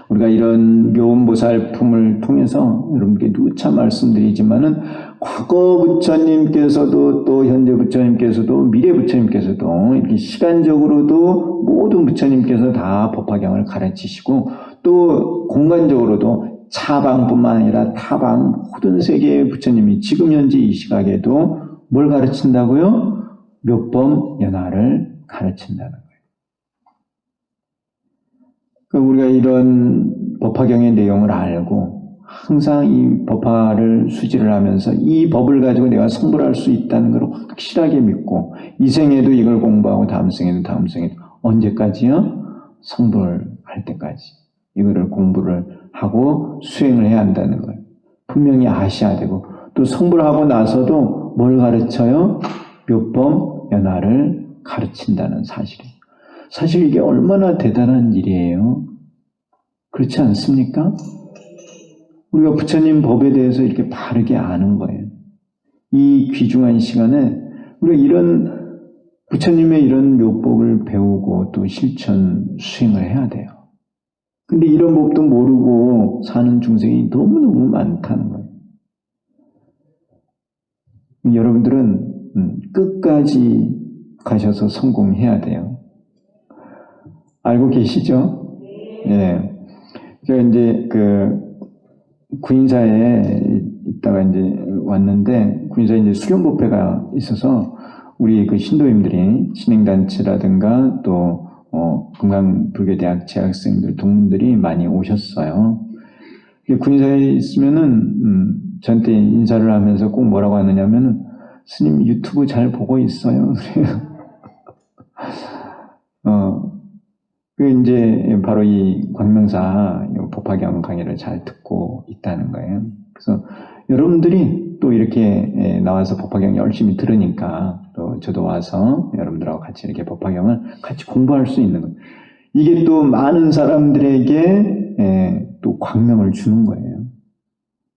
우리가 이런 묘음보살품을 통해서 여러분께 누차 말씀드리지만은 과거 부처님께서도 또 현재 부처님께서도 미래 부처님께서도 이렇게 시간적으로도 모든 부처님께서 다 법화경을 가르치시고 또 공간적으로도 차방뿐만 아니라 타방 모든 세계의 부처님이 지금 현재 이 시각에도 뭘 가르친다고요? 묘법 연화를 가르친다는 거예요. 우리가 이런 법화경의 내용을 알고 항상 이 법화를 수지를 하면서 이 법을 가지고 내가 성불할 수 있다는 걸 확실하게 믿고 이 생에도 이걸 공부하고 다음 생에도 언제까지요? 성불할 때까지 이거를 공부를 하고 수행을 해야 한다는 거예요. 분명히 아셔야 되고 또 성불하고 나서도 뭘 가르쳐요? 묘법 연화를 가르친다는 사실이에요. 사실 이게 얼마나 대단한 일이에요. 그렇지 않습니까? 우리가 부처님 법에 대해서 이렇게 바르게 아는 거예요. 이 귀중한 시간에 우리가 이런 부처님의 이런 묘법을 배우고 또 실천 수행을 해야 돼요. 근데 이런 법도 모르고 사는 중생이 너무너무 많다는 거예요. 여러분들은 끝까지 가셔서 성공해야 돼요. 알고 계시죠? 예. 제가 이제 구인사에 있다가 이제 왔는데, 구인사에 이제 수련법회가 있어서 우리 신도님들이 신행단체라든가 또, 금강불교대학 재학생들, 동문들이 많이 오셨어요. 구인사에 있으면은, 저한테 인사를 하면서 꼭 뭐라고 하느냐면은, 스님 유튜브 잘 보고 있어요. 이제 바로 이 광명사 법화경 강의를 잘 듣고 있다는 거예요. 그래서 여러분들이 또 이렇게 나와서 법화경 열심히 들으니까 또 저도 와서 여러분들하고 같이 이렇게 법화경을 같이 공부할 수 있는 거예요. 이게 또 많은 사람들에게 또 광명을 주는 거예요.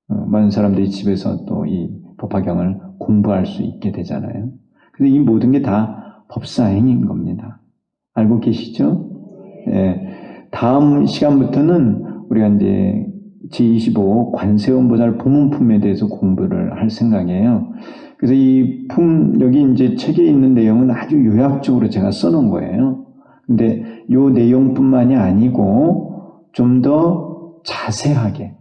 많은 사람들이 집에서 또 이 법화경을 공부할 수 있게 되잖아요. 근데 이 모든 게 다 법사행인 겁니다. 알고 계시죠? 예, 다음 시간부터는 우리가 이제 제25 관세음보살 보문품에 대해서 공부를 할 생각이에요. 그래서 이 여기 이제 책에 있는 내용은 아주 요약적으로 제가 써놓은 거예요. 근데 요 내용뿐만이 아니고 좀 더 자세하게,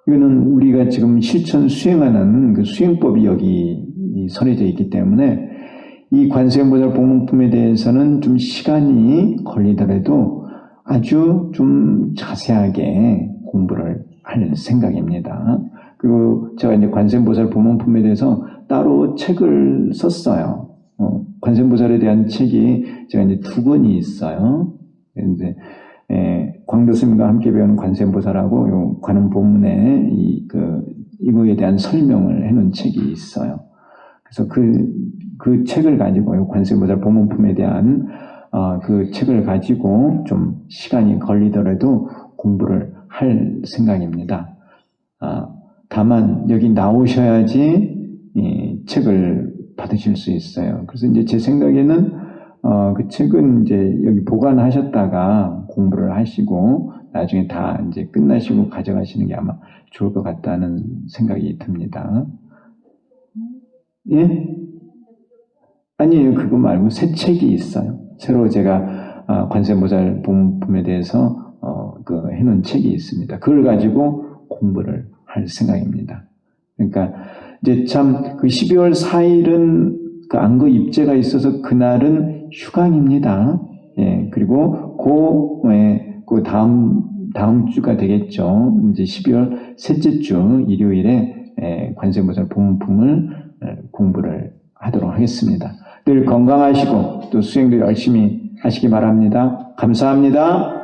이거는 우리가 지금 실천 수행하는 그 수행법이 여기 설해져 있기 때문에 이 관세음보살 보문품에 대해서는 좀 시간이 걸리더라도 아주 좀 자세하게 공부를 할 생각입니다. 그리고 제가 이제 관세음보살 보문품에 대해서 따로 책을 썼어요. 관세음보살에 대한 책이 제가 이제 2권이 있어요. 이제 광 교수님과 함께 배우는 관세음보살하고 요 관음 본문에 이거에 대한 설명을 해놓은 책이 있어요. 그래서 그 책을 가지고 관세음보살 보문품에 대한 그 책을 가지고 좀 시간이 걸리더라도 공부를 할 생각입니다. 다만 여기 나오셔야지 이 책을 받으실 수 있어요. 그래서 이제 제 생각에는 그 책은 이제 여기 보관하셨다가 공부를 하시고 나중에 다 이제 끝나시고 가져가시는 게 아마 좋을 것 같다는 생각이 듭니다. 예? 아니에요. 그거 말고 새 책이 있어요. 새로 제가 관세음보살 보문품에 대해서 해놓은 책이 있습니다. 그걸 가지고 공부를 할 생각입니다. 그러니까 이제 참 그 12월 4일은 그 안거 입제가 있어서 그날은 휴강입니다. 예, 그리고 그 다음 주가 되겠죠. 이제 12월 셋째 주 일요일에 관세음보살 보문품을 공부를 하도록 하겠습니다. 늘 건강하시고 또 수행도 열심히 하시기 바랍니다. 감사합니다.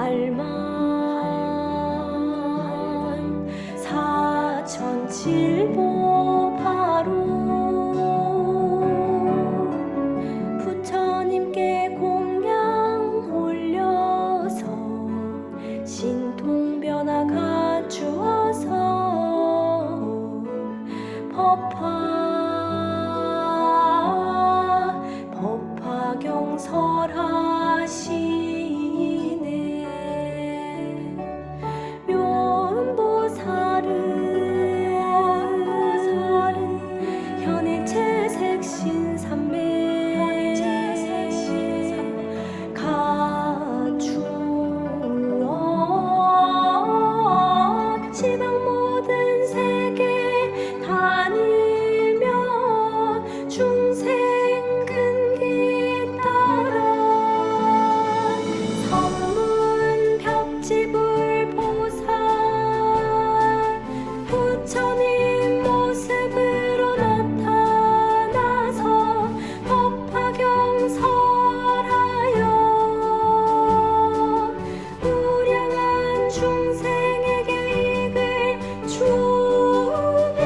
할만 사천칠보 바로 부처님께 공양 올려서 신통변화 갖추어서 법화경설하시네. 묘음보살은 현의 채색신삼매 갖추어 시방 모든 세계 다니며 중생 근기 따라 성문 벽지불보살 부처님 모습으로 나타나서 법화경설하여 무량한 중생에게 이익을 주네.